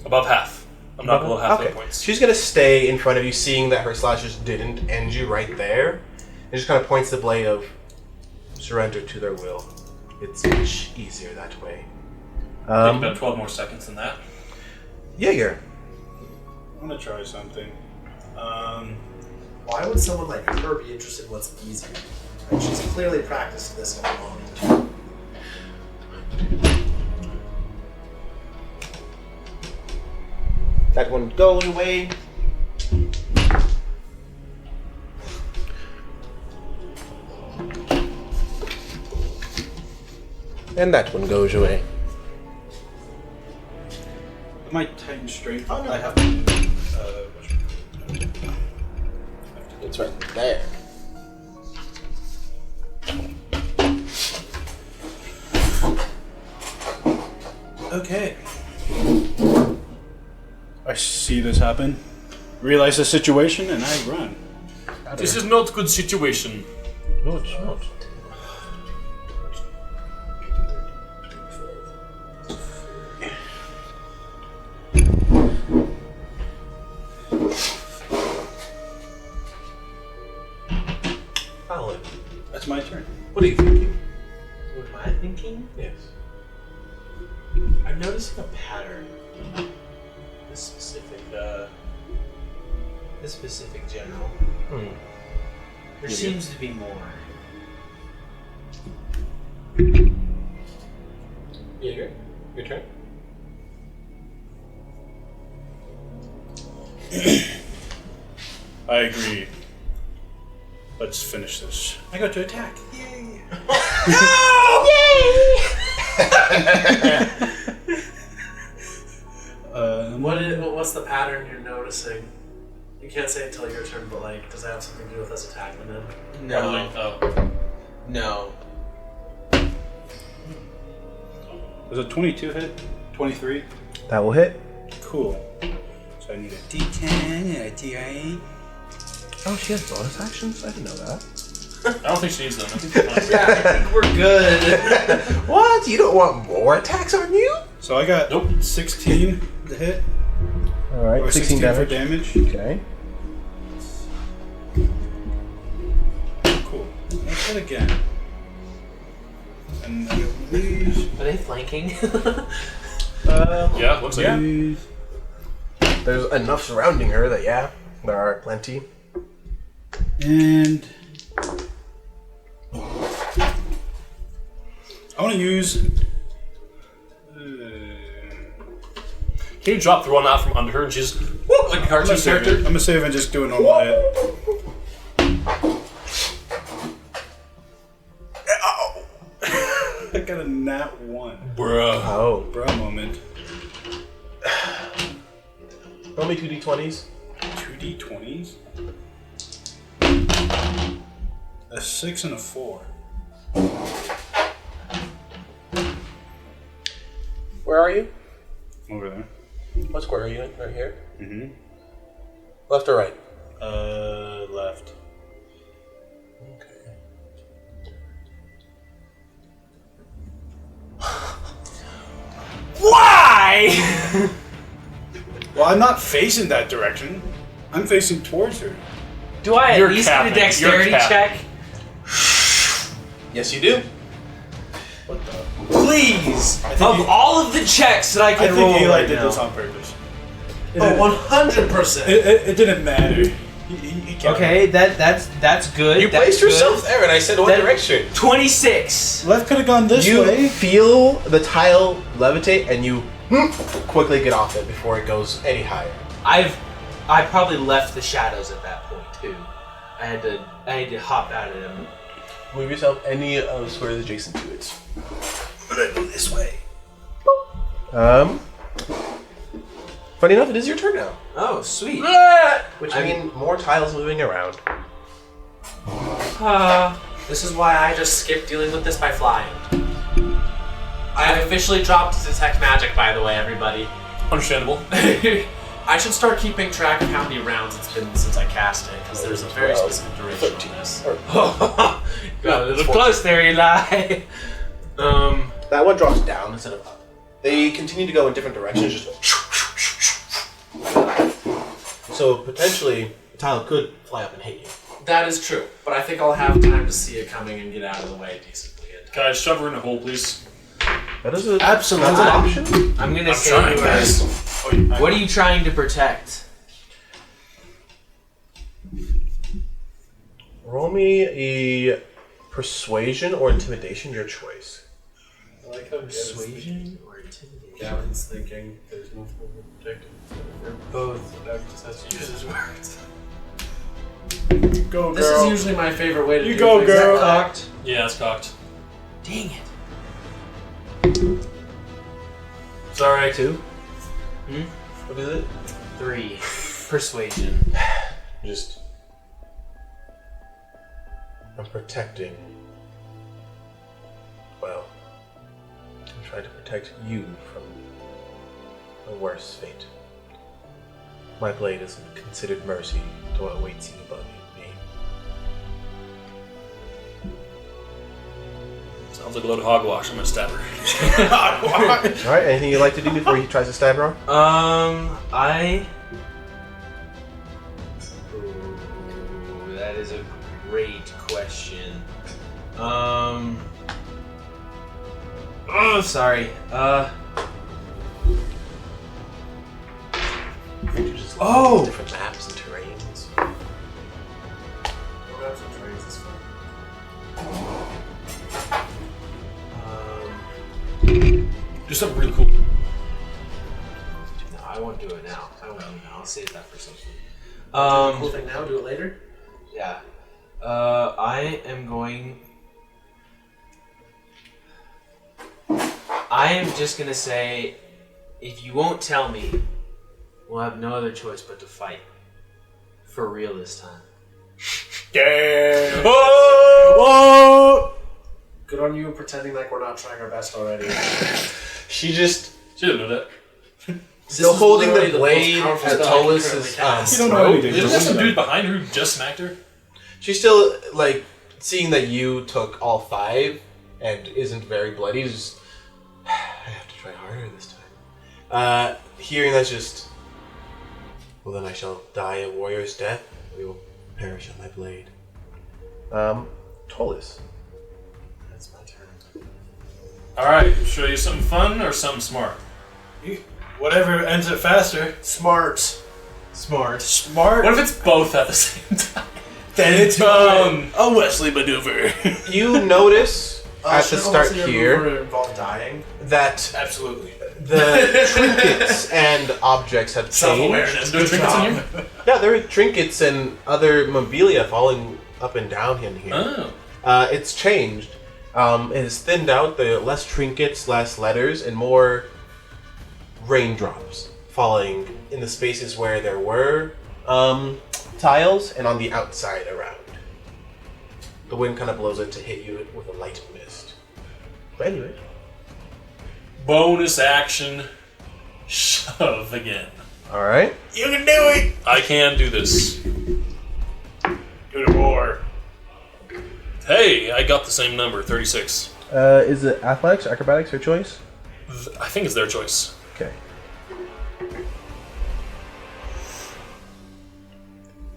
Above half. I'm not below half Okay. hit points. She's gonna stay in front of you, seeing that her slashes didn't end you right there, and just kind of points the blade of surrender to their will. It's much easier that way. Take about 12 more seconds than that. Jaeger. I'm gonna try something. Why would someone like her be interested in what's easier? Like, she's clearly practiced this all along. That one goes away. And that one goes away. My Titan strength. Oh, no. I have. It's right there. Okay. I see this happen, realize the situation, and I run. This is not good situation. No, it's not. Alan, That's my turn. what are you thinking? What am I thinking? Yes. I'm noticing a pattern. This specific general. There seems to be more. Jaeger, your turn. I agree. Let's finish this. I got to attack. Yay! What's the pattern you're noticing? You can't say until your turn, but like, does that have something to do with us attacking them? Probably. No. Oh. No. Does a 22 hit? 23? That will hit. Cool. So I need a D10 and a D8. Oh, she has bonus actions? I didn't know that. I don't think she needs them. I think she's fine. Yeah, I think we're good. What? You don't want more attacks on you? So I got Nope. 16 to hit. Alright, Or 16 for damage. Okay. Cool. Let's hit again. And I get these. Are they flanking? Yeah, looks like it. These. There's enough surrounding her that, yeah, there are plenty. And I want to use. Can you drop the one out from under her and she's whoop, like a I'm cartoon gonna save character? it. I'm gonna save and just do a normal hit. Ow! I got a nat 1. Bruh. Oh. Bro moment. Roll me 2d20s. 2d20s. A 6 and a 4. Where are you? Over there. What square are you in? Right here? Mm-hmm. Left or right? Left. Why? Well, I'm not facing that direction. I'm facing towards her. Do I You're at least get capping. a dexterity You're check? Yes, you do. What the? Please! think Of you- all of the checks that I I can think roll Eli right did now. this on purpose. It Oh, didn't- 100%. It didn't matter. He can't. Okay, that's good. You that's placed good. yourself there, and I said what That- direction. 26. Left could have gone this You way. feel the tile levitate, and you quickly get off it before it goes any higher. I probably left the shadows at that point too. I had to hop out of them. Move yourself any of the squares adjacent to it. I'm gonna go this way. Funny enough, it is your turn now. Oh, sweet. Which means more tiles moving around. This is why I just skipped dealing with this by flying. I have officially dropped detect magic, by the way, everybody. Understandable. I should start keeping track of how many rounds it's been since I cast it, because there's a very specific duration on this. Got a little close there, Eli. That one drops down instead of up. They continue to go in different directions, just so potentially the tile could fly up and hit you. That is true, but I think I'll have time to see it coming and get out of the way decently. Can I shove her in a hole, please? That is Absolutely. That's an option. I'm gonna I'm say trying, you guys. what are you trying to protect? Roll me a persuasion or intimidation, your choice. I like how Persuasion or intimidation? Gavin's thinking there's no form of protecting. They're both. I just have to use his words. Go, girl. This is usually my favorite way to You do go, things. girl. Cocked. Yeah, it's cocked. Dang it. Sorry. 2. Hmm? What is it? 3. Persuasion. Just. I'm protecting. Well, I'm trying to protect you from a worse fate. My blade is considered mercy to what awaits you above me. Sounds like a load of hogwash. I'm gonna stab her. Alright, anything you'd like to do before he tries to stab her? Ooh, that is a great question. Oh, sorry. You just Oh! different maps and terrains. Do something really cool. No, I won't do it now. I'll save that for something. Cool thing now, do it later. Yeah. I am going. I am just gonna say, if you won't tell me, we'll have no other choice but to fight. For real this time. Yeah. Oh! Good on you pretending like we're not trying our best already. She just She didn't know that. still holding the literally the most blade powerful at spell I can Tulus's currently cast. You don't know throat. anything. Isn't there some dude behind her who just smacked her? She's still like seeing that you took all 5 and isn't very bloody. Just I have to try harder this time. Hearing that's just well, then I shall die a warrior's death. We will perish on my blade. Tulus. That's my turn. Alright, show you something fun or something smart? Whatever ends it faster. Smart. Smart. What if it's both at the same time? Then it's a Wesley maneuver. You notice at the start here involve dying. that Absolutely. the trinkets and objects have changed. Self-awareness. There's Good trinkets in job. here? Yeah, there are trinkets and other mobilia falling up and down in here. Oh. It's changed. It has thinned out. The less trinkets, less letters, and more raindrops falling in the spaces where there were tiles and on the outside around. The wind kind of blows it to hit you with a light mist. But anyway. Bonus action. Shove again. Alright. You can do it. I can do this. Do the roar. Hey, I got the same number, 36. Is it athletics, acrobatics, your choice? I think it's their choice. Okay.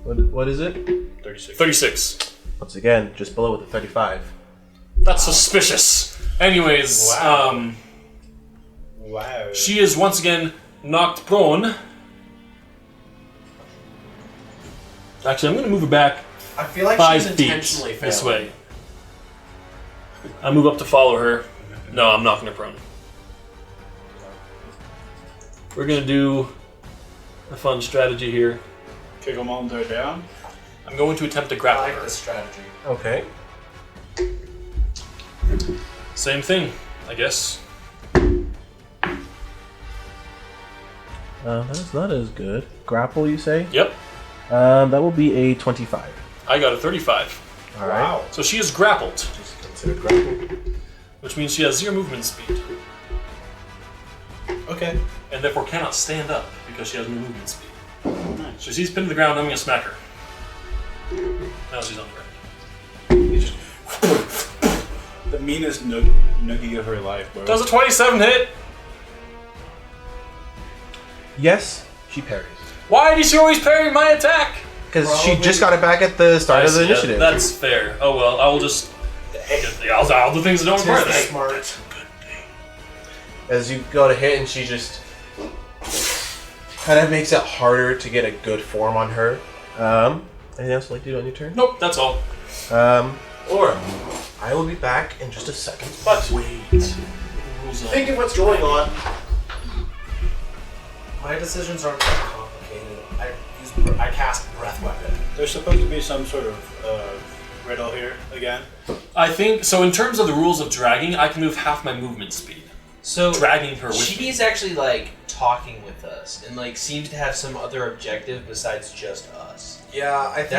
What is it? 36. 36. Once again, just below with the 35. That's suspicious. Anyways, Wow. she is once again knocked prone. Actually, I'm going to move her back I feel like 5 she's feet intentionally failing. this way. I move up to follow her. No, I'm knocking her prone. We're going to do a fun strategy here. Kick them all down. I'm going to attempt to I grapple like her. this strategy. Okay. Same thing, I guess. That's not as good. Grapple, you say? Yep, That will be a 25. I got a 35. Alright. So she is grappled, Just consider grapple. which means she has 0 movement speed, Okay. and therefore cannot stand up because she has no movement speed. Nice. So she's pinned to the ground, I'm going to smack her. Now she's on the ground. The meanest noogie of her life, bro. Does a 27 hit? Yes, she parries. Why did she always parry my attack? Because she just got it back at the start of the Yeah, initiative. that's fair. Oh well, I will just. I'll do things that don't require That's that. smart. As you go to hit, and she just kind of makes it harder to get a good form on her. Anything else you'd like to do on your turn? Nope, that's all. Laura, I will be back in just a second. But Wait. think of what's going on. My decisions aren't that complicated. I cast Breath Weapon. There's supposed to be some sort of riddle here again. I think so. In terms of the rules of dragging, I can move half my movement speed, So dragging her with me. she's actually like talking with us and like seems to have some other objective besides just us. Yeah, I think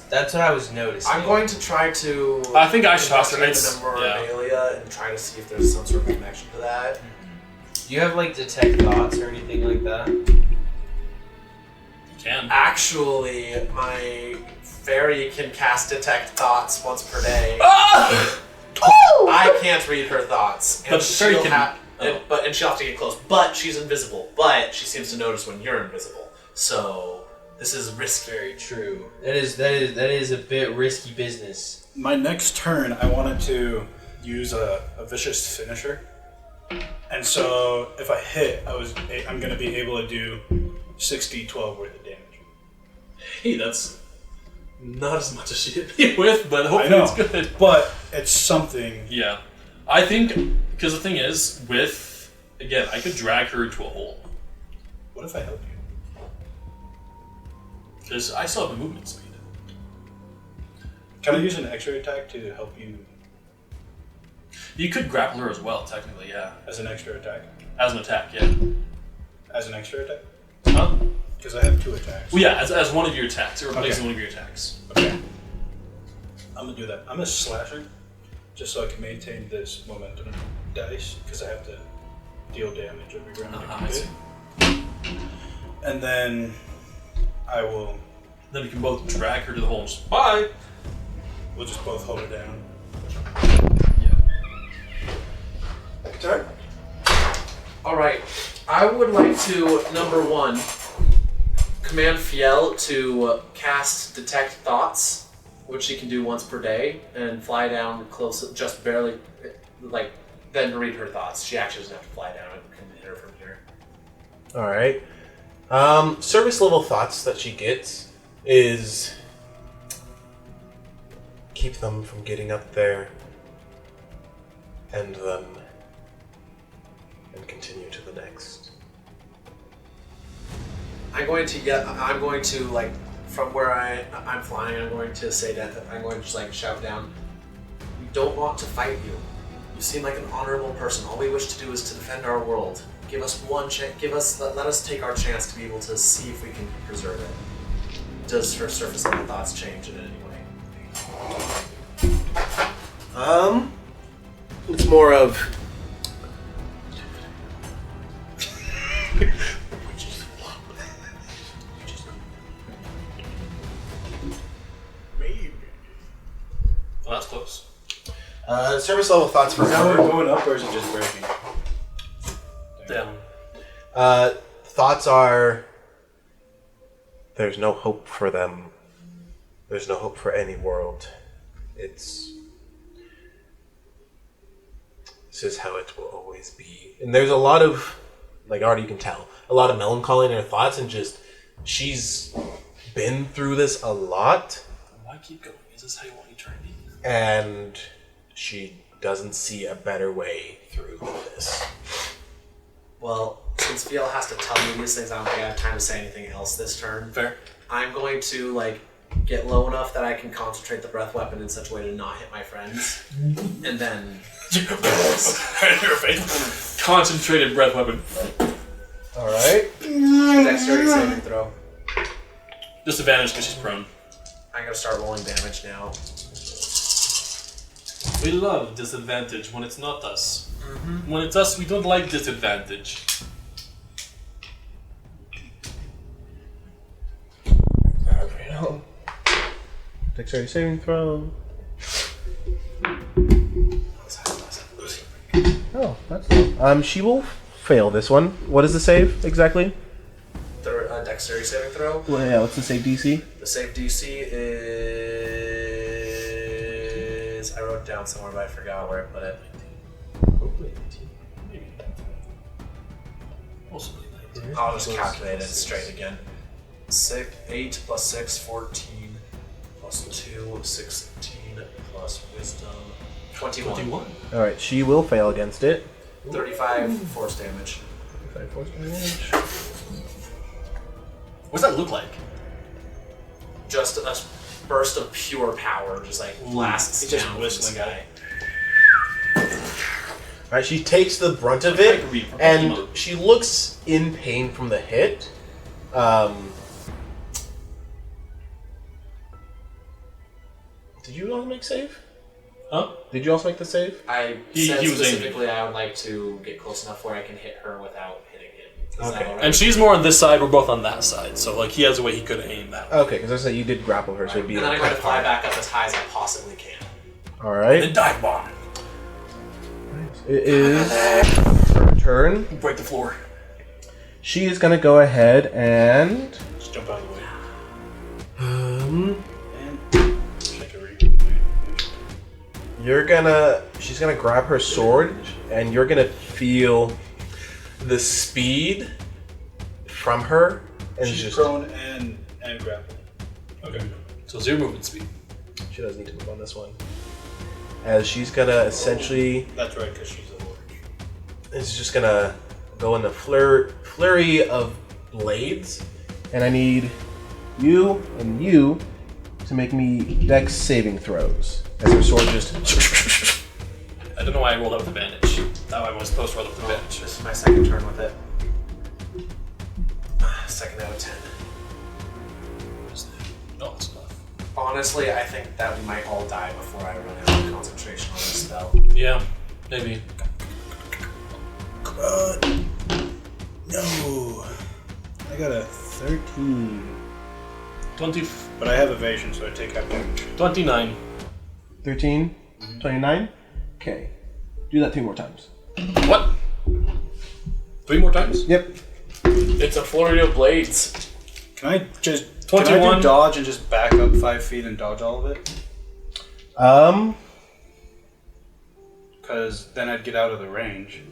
That's what I was noticing. I'm going to try to. I think I should talk to her. investigate the It's- memorabilia and try to see if there's some sort of connection to that. Do you have like detect thoughts or anything like that? You can. Actually, my fairy can cast Detect Thoughts once per day. I can't read her thoughts, and But the fairy she'll can- have, oh. and she'll have to get close. But she's invisible. But she seems to notice when you're invisible. So this is risky. Very true. That is a bit risky business. My next turn, I wanted to use a vicious finisher, and so if I hit, I'm going to be able to do 6d12 worth of damage. Hey, that's not as much as she hit me with, but I hopefully know, it's good. but it's something. Yeah, I think because the thing is, again, I could drag her into a hole What if I help you? because I still have a movement speed. Can I use an extra attack to help you You could grapple her as well, technically, yeah, as an extra attack? as an attack, yeah. As an extra attack? Huh? Because I have 2 attacks. Well, yeah, as one of your attacks. It replaces one of your attacks. Okay. I'm going to do that. I'm going to slash her just so I can maintain this momentum dice because I have to deal damage every round I I see. can do. And then I will... Then you can both drag her to the hole and just, bye! We'll just both hold her down. Turn. All right. I would like to, number 1, command Fiel to cast Detect Thoughts, which she can do once per day, and fly down close, just barely, then read her thoughts. She actually doesn't have to fly down. I can hit her from here. All right. Service level thoughts that she gets is keep them from getting up there, end them, and continue to the next. I'm going to from where I'm flying, I'm going to say that I'm going to just shout down, we don't want to fight you. You seem like an honorable person. All we wish to do is to defend our world. Give us one chance, let us take our chance to be able to see if we can preserve it. Does her surface level thoughts change in any way? It's more of Well, that's close. service level thoughts for Is that her. one going up or is it just breaking? Down. Thoughts are there's no hope for them. There's no hope for any world. This is how it will always be. And there's a lot of, already you can tell, a lot of melancholy in her thoughts, and just, she's been through this a lot, Why keep going? Is this how you want eternity? and she doesn't see a better way through this. Well, since Fiel has to tell me these things, I don't think I have time to say anything else this turn. Fair. I'm going to get low enough that I can concentrate the breath weapon in such a way to not hit my friends, and then Your face. Concentrated breath weapon. Alright. dexterity saving throw. Disadvantage because she's prone. I'm gonna start rolling damage now. We love disadvantage when it's not us. When it's us, we don't like disadvantage. Dexterity saving throw. Oh, that's low. She will fail this one. What is the save exactly? Dexterity saving throw. Well, yeah, what's the save DC? The save DC is... I wrote it down somewhere, but I forgot where I put it. Possibly. I'll just calculate it straight again. 8 plus 6, 14, plus 2, 16, plus wisdom, 21. 21. Alright, she will fail against it. 35 force damage. 35 force damage. What does that look like? Just a burst of pure power, just blasts He's just down whistling from the sky. Alright, she takes the brunt of it, and she looks in pain from the hit. Did you also make save? Huh? Did you also make the save? I He said was specifically I would like to get close enough where I can hit her without hitting him. Is that Okay. all right? And she's more on this side, we're both on that side. So, he has a way he could aim that way. Okay, because I said you did grapple her, so it'd be And then I'm going to fly back up as high as I possibly can. Alright. Then dive bomb. It is her turn. Break the floor. She is gonna go ahead and Just jump out of the way. and Shake a ring. she's gonna grab her sword, and you're gonna feel the speed from her, and She's just prone and grapple. Okay. So 0 movement speed. she doesn't need to move on this one. As she's gonna essentially That's right, because she's a lord. is just gonna go in a flurry of blades, and I need you and you to make me dex saving throws. As her sword just I don't know why I rolled out with advantage. That I was supposed to roll out with advantage. This is my second turn with it. second out of 10. No, it's enough. Honestly, I think that we might all die before I run out of concentration on this spell. Yeah, maybe. No. I got a 13. 20, But I have evasion, so I take half damage. 29. 13, 29. Okay. Do that 3 more times. What? 3 more times? Yep. It's a flurry of blades. Can I just 21. Can I do dodge and just back up 5 feet and dodge all of it? Because then I'd get out of the range.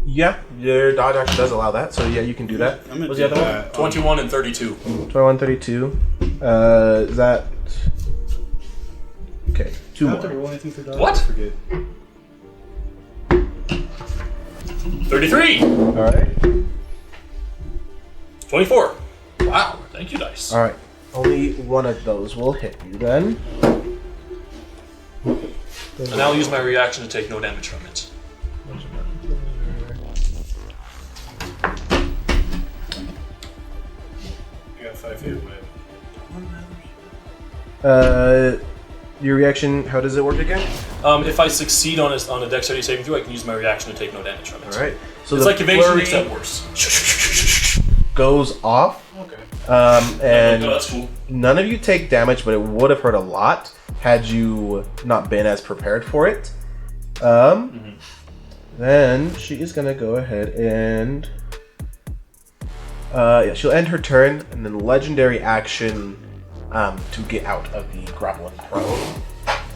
Yeah, your dodge actually does allow that, so yeah, you can do that. I'm gonna What's do the other one? that. 21 and 32. 21, 32. Is that... Okay, 2 Do I have to more. roll anything for dodge? What? I forget. 33! Alright. 24. Wow, thank you, dice. Alright. Only one of those will hit you then. And I'll use my reaction to take no damage from it. I got 5 feet away. Your reaction, how does it work again? If I succeed on a dexterity saving throw, I can use my reaction to take no damage from it. Alright. So It's the like evasion flurry except worse. goes off. Okay. And Oh, that's cool. none of you take damage, but it would have hurt a lot had you not been as prepared for it. Then she is gonna go ahead and yeah, she'll end her turn and then legendary action to get out of the grapple and prone.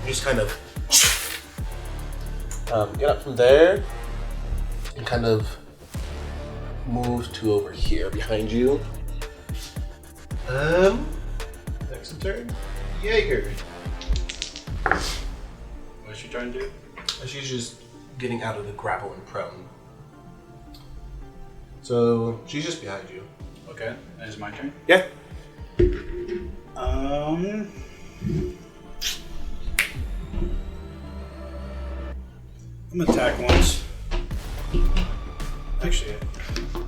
You just kind of get up from there and kind of move to over here behind you. Next turn, Jaeger. What's she trying to do? She's just getting out of the grapple and prone. So she's just behind you. Okay. That is my turn. Yeah. I'm gonna attack once. Actually,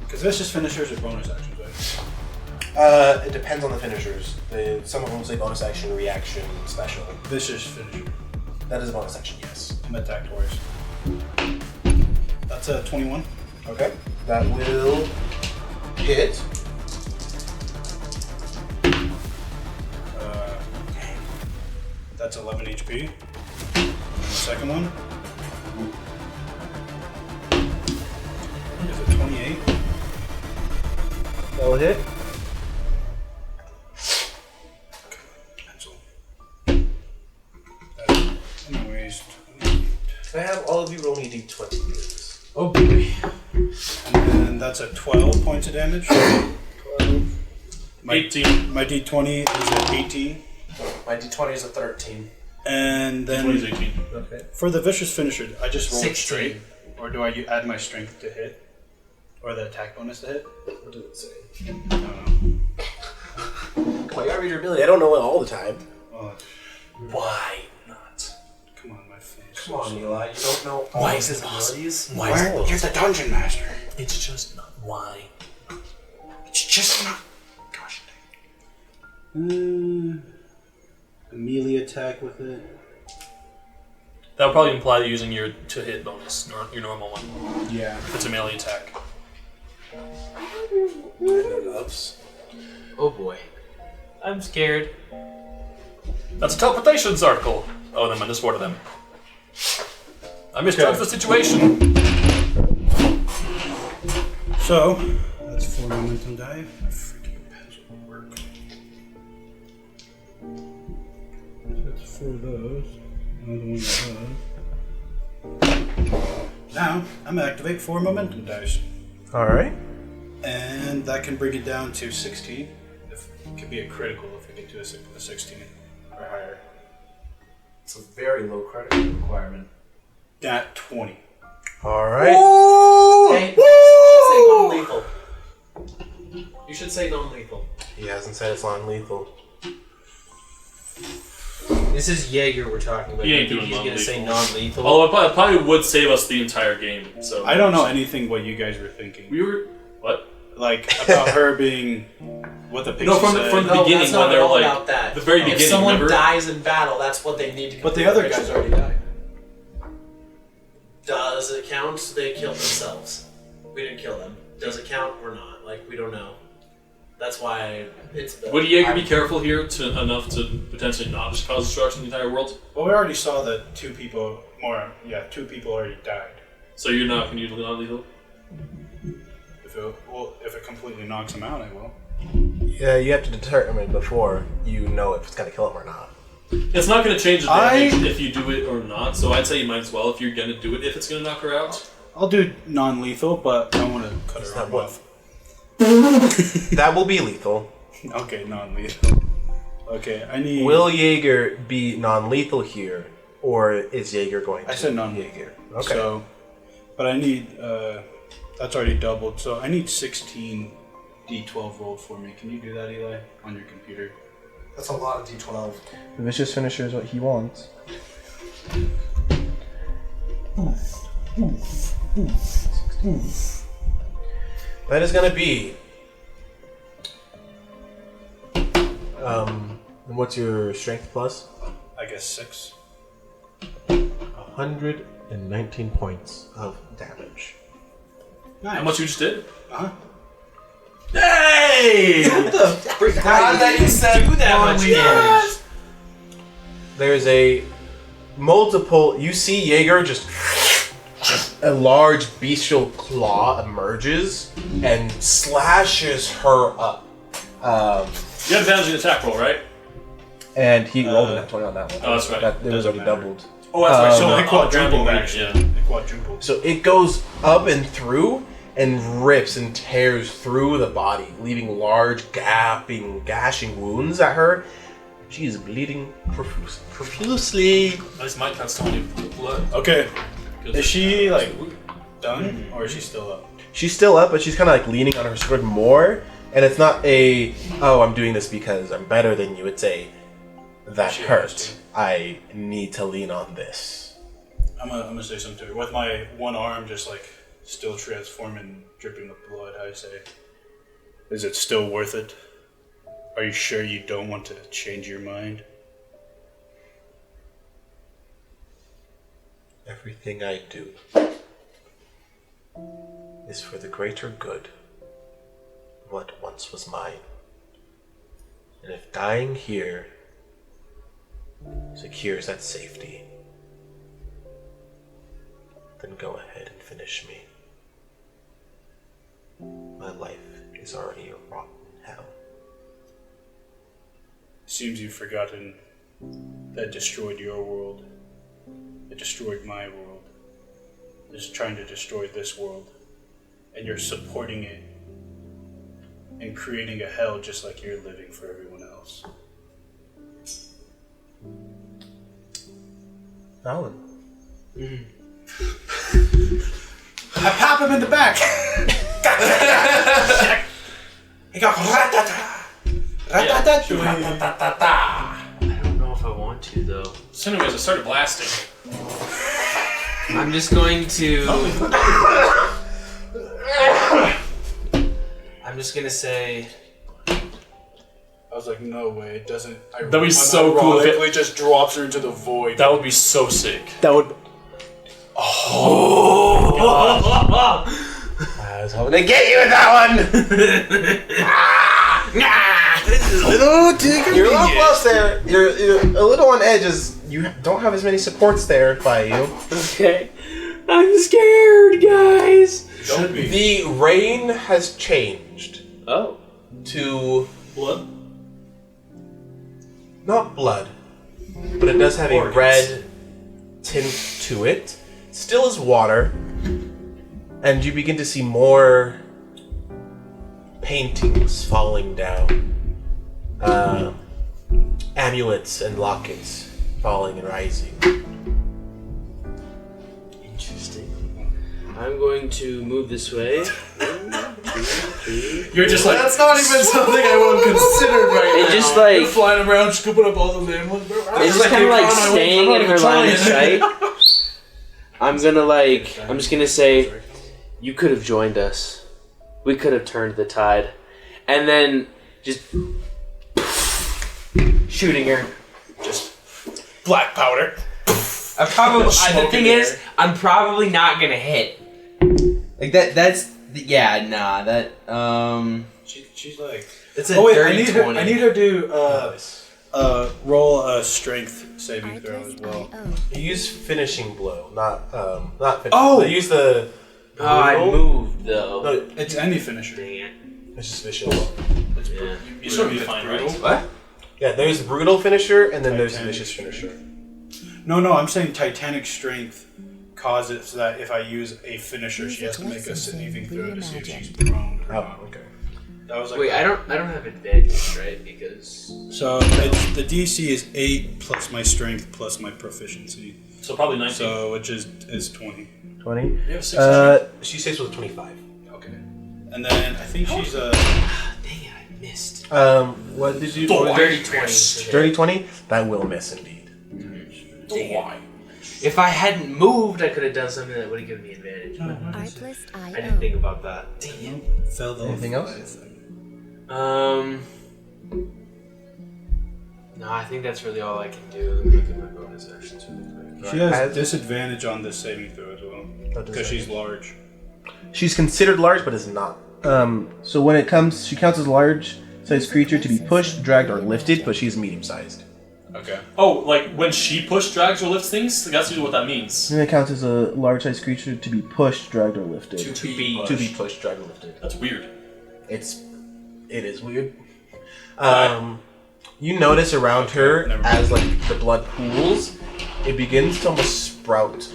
because this is finishers or bonus actions, right? It depends on the finishers. Some of them say bonus action, reaction, special. Vicious finisher. That is a bonus action, yes. I'm gonna attack twice. That's a 21. Okay. That will hit. That's 11 HP. And the second one is a 28. That will hit. Pencil. Anyways, Can I have all of you roll me a d20, please? oh boy. And then that's a 12 points of damage. 12. 18. My d20 is at 18. My d20 is a 13. And then 20 is 18. Okay. for the vicious finisher, I just roll 16. straight, or do I add my strength to hit, or the attack bonus to hit? What did it say? I don't know. Come on, you gotta read your ability. I don't know it all the time. Oh, Why not? come on, my face. Come on, Eli. You don't know all Why of is his it awesome? abilities? Why is it You're the dungeon master. It's just not why. It's just not. Gosh dang. A melee attack with it. That would probably imply using your to hit bonus, not your normal one. Yeah. If it's a melee attack. Oh boy. I'm scared. That's a teleportation circle. Oh, then minus 4 to them. I misjudged the situation. So, that's 4 momentum die. My freaking pencil will work. That's 4 of those. Another one of those. Now, I'm gonna activate 4 momentum dice. Alright. And that can bring it down to 16. If, it could be a critical if we get to a 16 or higher. It's a very low credit requirement. At 20. Alright. Hey, you should say non-lethal. You should say non-lethal. He hasn't said it's non-lethal. This is Jaeger we're talking about. He ain't You doing think he's gonna say non-lethal. non-lethal. Although it probably would save us the entire game. So I don't know anything what you guys were thinking. We were What? Like, about her being what the pixie No, from said. the beginning that's not when they're all like about that. the very If beginning. someone Remember? dies in battle, that's what they need to. But the other guys already died. Does it count? They killed themselves. We didn't kill them. Does it count or not? Like, we don't know. That's why it's. Would Jaeger be careful here enough to potentially not just cause destruction in the entire world? Well, we already saw that two people already died. So you're not going to use non-lethal? If it completely knocks him out, I will. Yeah, you have to determine before you know if it's going to kill him or not. It's not going to change the damage if you do it or not, so I'd say you might as well if you're going to do it if it's going to knock her out. I'll do non-lethal, but I want to cut her arm off. That will be lethal. Okay, non-lethal. Okay, I need... Will Jaeger be non-lethal here, or is Jaeger going to... I said non-Jaeger. Okay. So, but I need... that's already doubled, so I need 16 D12 rolled for me. Can you do that, Eli, on your computer? That's a lot of D12. The vicious finisher is what he wants. That is going to be... and what's your strength plus? I guess 6. 119 points of damage. Nice. How much you just did? Uh-huh. Hey! God that you said do that much damage. There's a multiple... You see Jaeger just... A large bestial claw emerges and slashes her up. You have advantage in attack roll, right? And he rolled a nat 20 on that one. Oh, that's right. That, it was Doesn't already matter. doubled. Oh, that's right. So So they the quadrupled, damage, actually. yeah. They quadrupled. So it goes up and through and rips and tears through the body, leaving large gashing wounds at her. She is bleeding profusely. This might cut someone with blood. Okay. Is she, like, done? Or is she still up? She's still up, but she's kind of like leaning on her sword more. And it's not a, oh, I'm doing this because I'm better than you. It's a, that She has hurt. to. I need to lean on this. I'm gonna say something to her. With my one arm just, like, still transforming, dripping with blood, I say, is it still worth it? Are you sure you don't want to change your mind? Everything I do is for the greater good of what once was mine. And if dying here secures that safety, then go ahead and finish me. My life is already a rotten hell. Seems you've forgotten that destroyed your world. It destroyed my world. It's trying to destroy this world. And you're supporting it and creating a hell just like you're living for everyone else. Alan. I pop him in the back! He got I don't know if I want to though. So anyways, I started blasting. I'm just going to. I'm just gonna say. I was like, no way, it doesn't. That'd be so cool if it- It just drops her into the void. That would be so sick. That would. I was hoping to get you with that one! You're a little close there. You're a little on edges. You don't have as many supports there by you. Okay. I'm scared, guys. Don't be. The rain has changed Oh. to Blood? not blood, but it does have a red tint to it. Still is water, and you begin to see more paintings falling down. Amulets and lockets falling and rising. Interesting. I'm going to move this way. 1, 2, 3. You're just like, That's not even something I would have considered right And now. just like. Flying around, scooping up all the animals. It's just kind of like staying in her line of sight. I'm just gonna say, you could have joined us. we could have turned the tide. And then just shooting her. Just black powder. The thing is, I'm probably not gonna hit. Like She's like. It's a dirty dirty 20. I need her to roll a strength saving throw as well. You use finishing blow, not finishing. Oh! They use the. I moved though. No, It's any finisher. Dang it. it's just vicious. Yeah. You should be fine, right? What? Yeah, there's brutal finisher and then there's Titanic vicious finisher. No, I'm saying Titanic strength causes so that if I use a finisher, she has to make a saving throw to see if she's prone or not. Oh, okay. That was like Wait, I don't have advantage, right? Because So the DC is 8 plus my strength plus my proficiency. So probably 19. So which is 20. 20. You have 6 She saves with 25. Okay. And then I think she's dang it, I missed. What did you? Dirty 20. Dirty 20. That will miss indeed. Dang it. If I hadn't moved, I could have done something that would have given me advantage. Artlist I didn't think about that. Dang it. fell the Anything else? No, I think that's really all I can do. Let me look at my bonus actions really quick. She has disadvantage on this saving throw as well Oh, because she's large. She's considered large, but is not. So when it comes, she counts as a large-sized creature to be pushed, dragged, or lifted, but she's medium-sized. Okay. Oh, like when she push, drags, or lifts things? That's usually what that means. And it counts as a large-sized creature to be pushed, dragged, or lifted. To be To be pushed, dragged, or lifted. That's weird. It is weird. You notice around her Never mind. as like the blood pools, it begins to almost sprout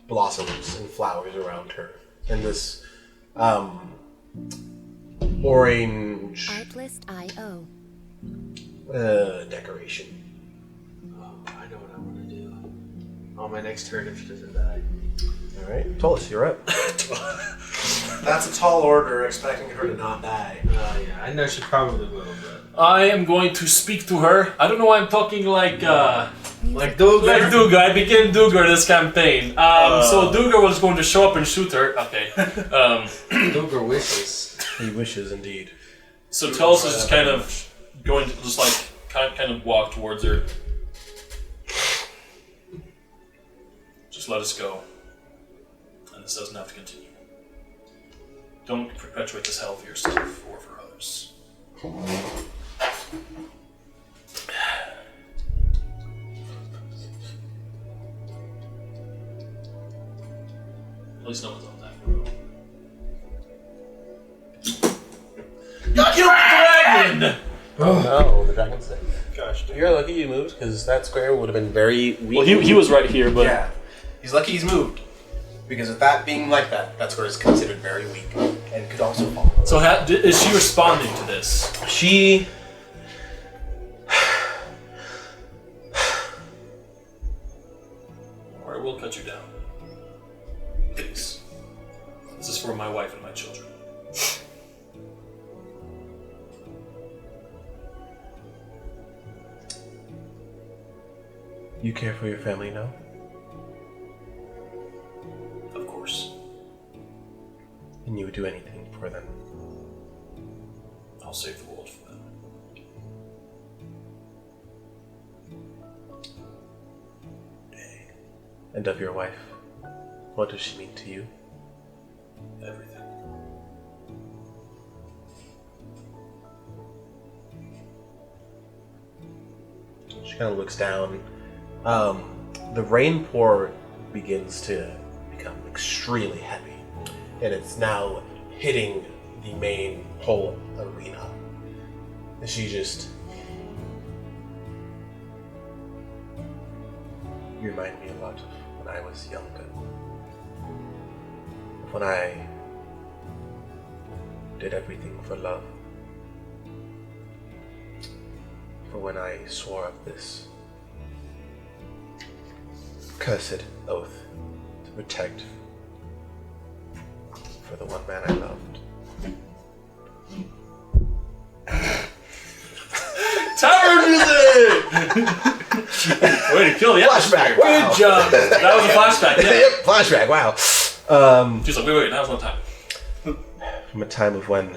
blossoms and flowers around her, and this orange Artlist.io. decoration. I know what I want to do. On my next turn if she doesn't die. All right, Tullis, you're up. That's a tall order, expecting her to not die. Yeah, I know she probably will, but... I am going to speak to her. I don't know why I'm talking like Dugar? Like Dugar. I became Dugar this campaign. So Dugar was going to show up and shoot her. Okay. Dugar wishes. He wishes indeed. So Tullis is just kind of going to just like kind of walk towards her. Just let us go. And this doesn't have to continue. Don't perpetuate this hell for yourself or for others. At least no one's on that road. You killed the dragon! Oh no, the dragon's dead. Gosh, dang. You're lucky you moved, because that square would have been very weak. Well, he was right here, but Yeah. He's lucky he's moved. Because with that being like that, that square is considered very weak. And could also fall. So is she responding to this? She... Or I will cut you down. Please. This is for my wife and my children. You care for your family now? Of course. And you would do anything for them. I'll save the world for them. And of your wife, what does she mean to you? Everything. She kind of looks down. The rain pour begins to become extremely heavy, and it's now hitting the main whole arena. And she just... You remind me a lot of when I was younger. When I did everything for love. For when I swore up this cursed oath to protect for the one man I loved. Tower music! Way to kill the atmosphere. Flashback, wow. Good job. That was a flashback, yeah. Yep, flashback, wow. She's like, wait, now's no time. from a time of when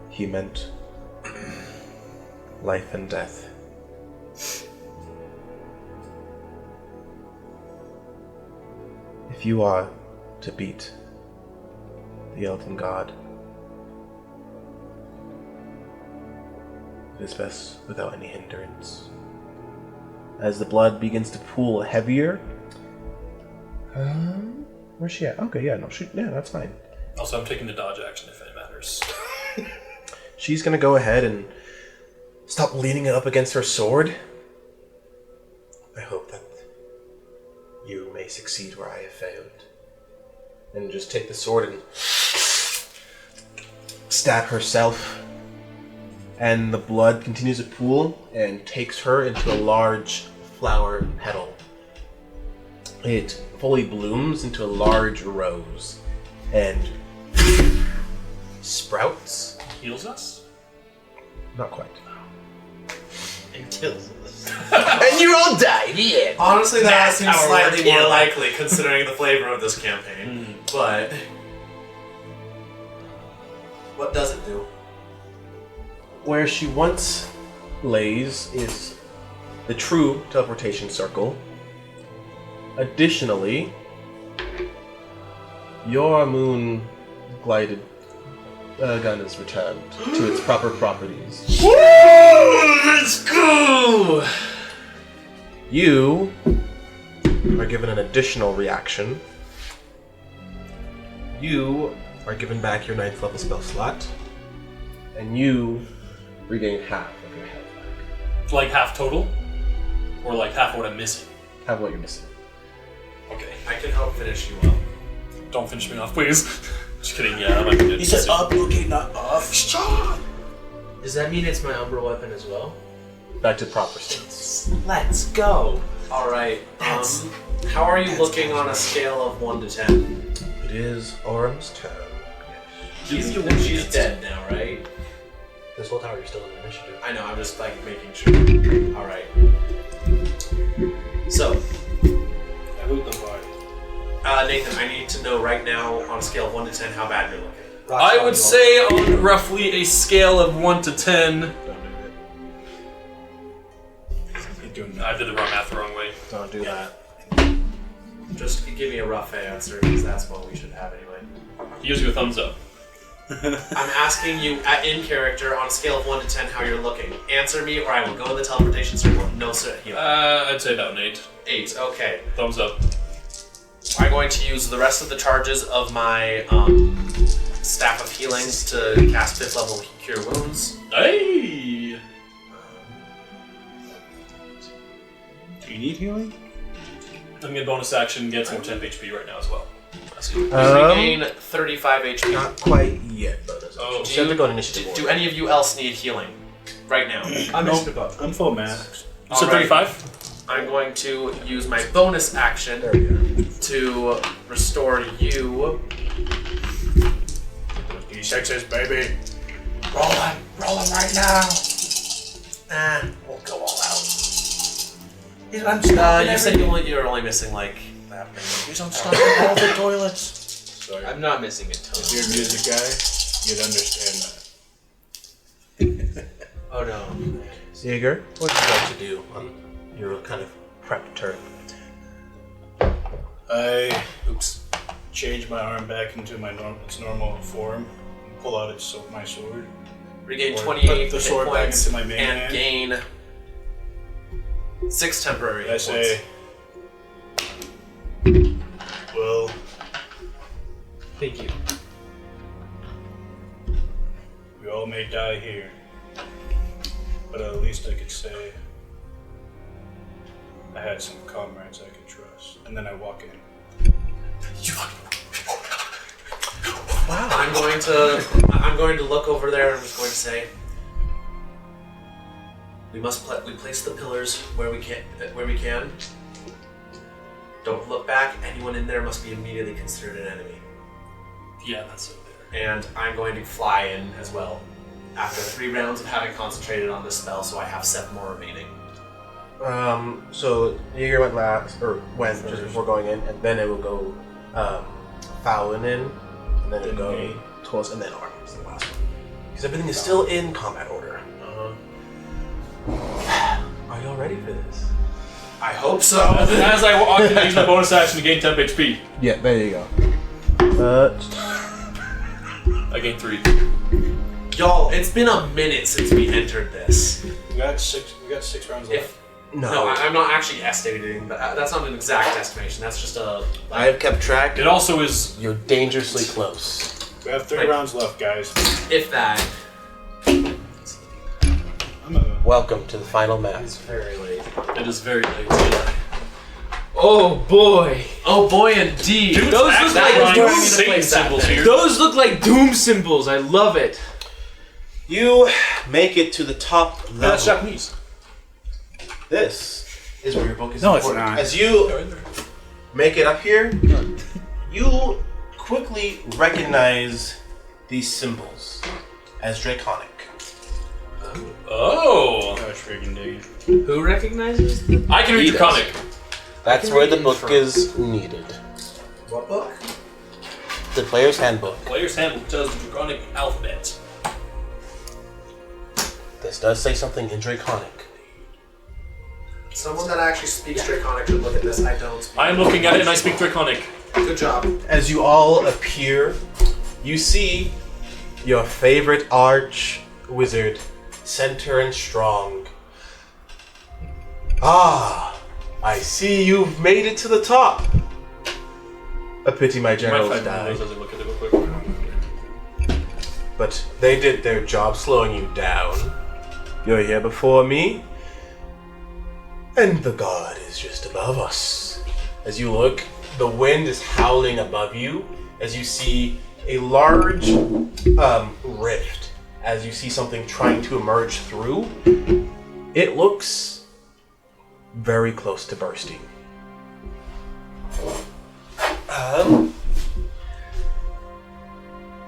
he meant life and death. If you are to beat the Elven God, it is best without any hindrance. As the blood begins to pool heavier. Where's she at? Okay, yeah, that's fine. Also, I'm taking the dodge action if it matters. She's gonna go ahead and stop leaning it up against her sword. I hope that you may succeed where I have failed. And just take the sword and stab herself. And the blood continues to pool and takes her into a large flower petal. It fully blooms into a large rose and sprouts. Heals us? Not quite. And kills us. And you all die. The end. Honestly, that That's seems how it slightly works. more likely considering the flavor of this campaign. But what does it do? Where she once lays is the true teleportation circle. Additionally, your moon glided gun is returned to its proper properties. Woo! Let's go! You are given an additional reaction. You are given back your 9th level spell slot, and you regain half of your health back. Like half total? Or like half what I'm missing? Half what you're missing. Okay. I can help finish you up. Don't finish me off, please. Just kidding, yeah, I'm gonna He said up, okay, not off. Does that mean it's my Umbra weapon as well? Back to proper states. Let's go. Alright, That's- how are you looking on a scale of 1 to 10? It is Orum's turn. She's dead now, right? This whole tower, you're still in initiative. I know, I'm just like making sure. Alright. So, I loot the body. Nathan, I need to know right now on a scale of 1 to 10 how bad you're looking. I would say on roughly a scale of 1 to 10. Don't do it. You're doing I that. did the wrong math the wrong way. Don't do that. Just give me a rough answer, because that's what we should have anyway. Use your thumbs up. I'm asking you, in character, on a scale of 1 to 10, how you're looking. Answer me, or I will go in the teleportation circle. No, sir. Heal. I'd say about an 8. 8, okay. Thumbs up. I'm going to use the rest of the charges of my Staff of Healings to cast 5th level Cure Wounds. Hey! Do you need healing? I'm gonna bonus action, get some more temp HP right now as well. Regain 35 HP. Not quite yet, but Oh, you have to go to initiative. Do any of you else need healing right now? I'm Nope. just above. I'm full max. You said Alright. 35? I'm going to use my bonus action to restore you. D6s, baby. Roll him right now. We'll go all out. I'm You said you're only missing like that many. I'm stopping all the toilets. Sorry. I'm not missing a ton. If you're a music guy, you'd understand that. Oh no. Jaeger, what would you like to do on your kind of prep turn? I change my arm back into its normal form and pull out my sword. Regain Or 28 put the hit sword back points into my main and hand. gain 6 temporary I hit say, well, Thank you. we all may die here, but at least I could say I had some comrades I could trust. And then I walk in. Wow. I'm going to look over there and I'm just going to say we place the pillars where we can. Don't look back. Anyone in there must be immediately considered an enemy. Yeah, that's over there. And I'm going to fly in as well. After 3 rounds of having concentrated on this spell, so I have 7 more remaining. So Jaeger went last, or went just before going in, and then it will go Fallon in, and then it'll go torso, and then arm is the last one. Because everything is still in combat order. Are y'all ready for this? I hope so. As I walk in, I use my bonus action to gain temp HP. Yeah, there you go. I gain 3. Y'all, it's been a minute since we entered this. We got 6 rounds left. No, I'm not actually estimating. That's not an exact estimation. That's just a. I have kept track. It also is. You're dangerously close. We have 3 rounds left, guys. If that. Welcome to the final match. It's very late. It is very late. Oh boy! Oh boy, indeed. Dude, Those actually look like drawing doom Satan symbols here. Those look like doom symbols. I love it. You make it to the top level. That's Japanese. This is where your book is No, it's important. not. As you make it up here, you quickly recognize these symbols as Draconic. Oh. Gosh, friggin' dig. Who recognizes them? I can read He Draconic. That's where the book is needed. What book? The player's handbook. Player's Handbook tells the Draconic alphabet. This does say something in Draconic. Someone that actually speaks Draconic should look at this. I don't speak. I am looking at it and I speak Draconic. Good job. As you all appear, you see your favorite arch wizard, Center and Strong. Ah, I see you've made it to the top. A pity my You might generals find died. those as I look at it real quick. But they did their job slowing you down. You're here before me, and the god is just above us. As you look, the wind is howling above you as you see a large rift. As you see something trying to emerge through, it looks very close to bursting.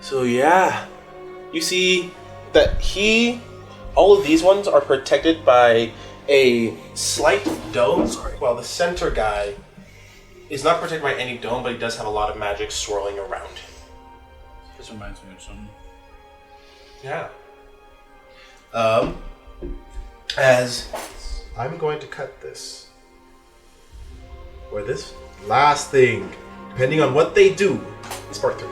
So yeah, you see that all of these ones are protected by a slight dome, while the center guy is not protected by any dome, but he does have a lot of magic swirling around him. This reminds me of something. Yeah. As I'm going to cut this, or this last thing, depending on what they do, is part 3.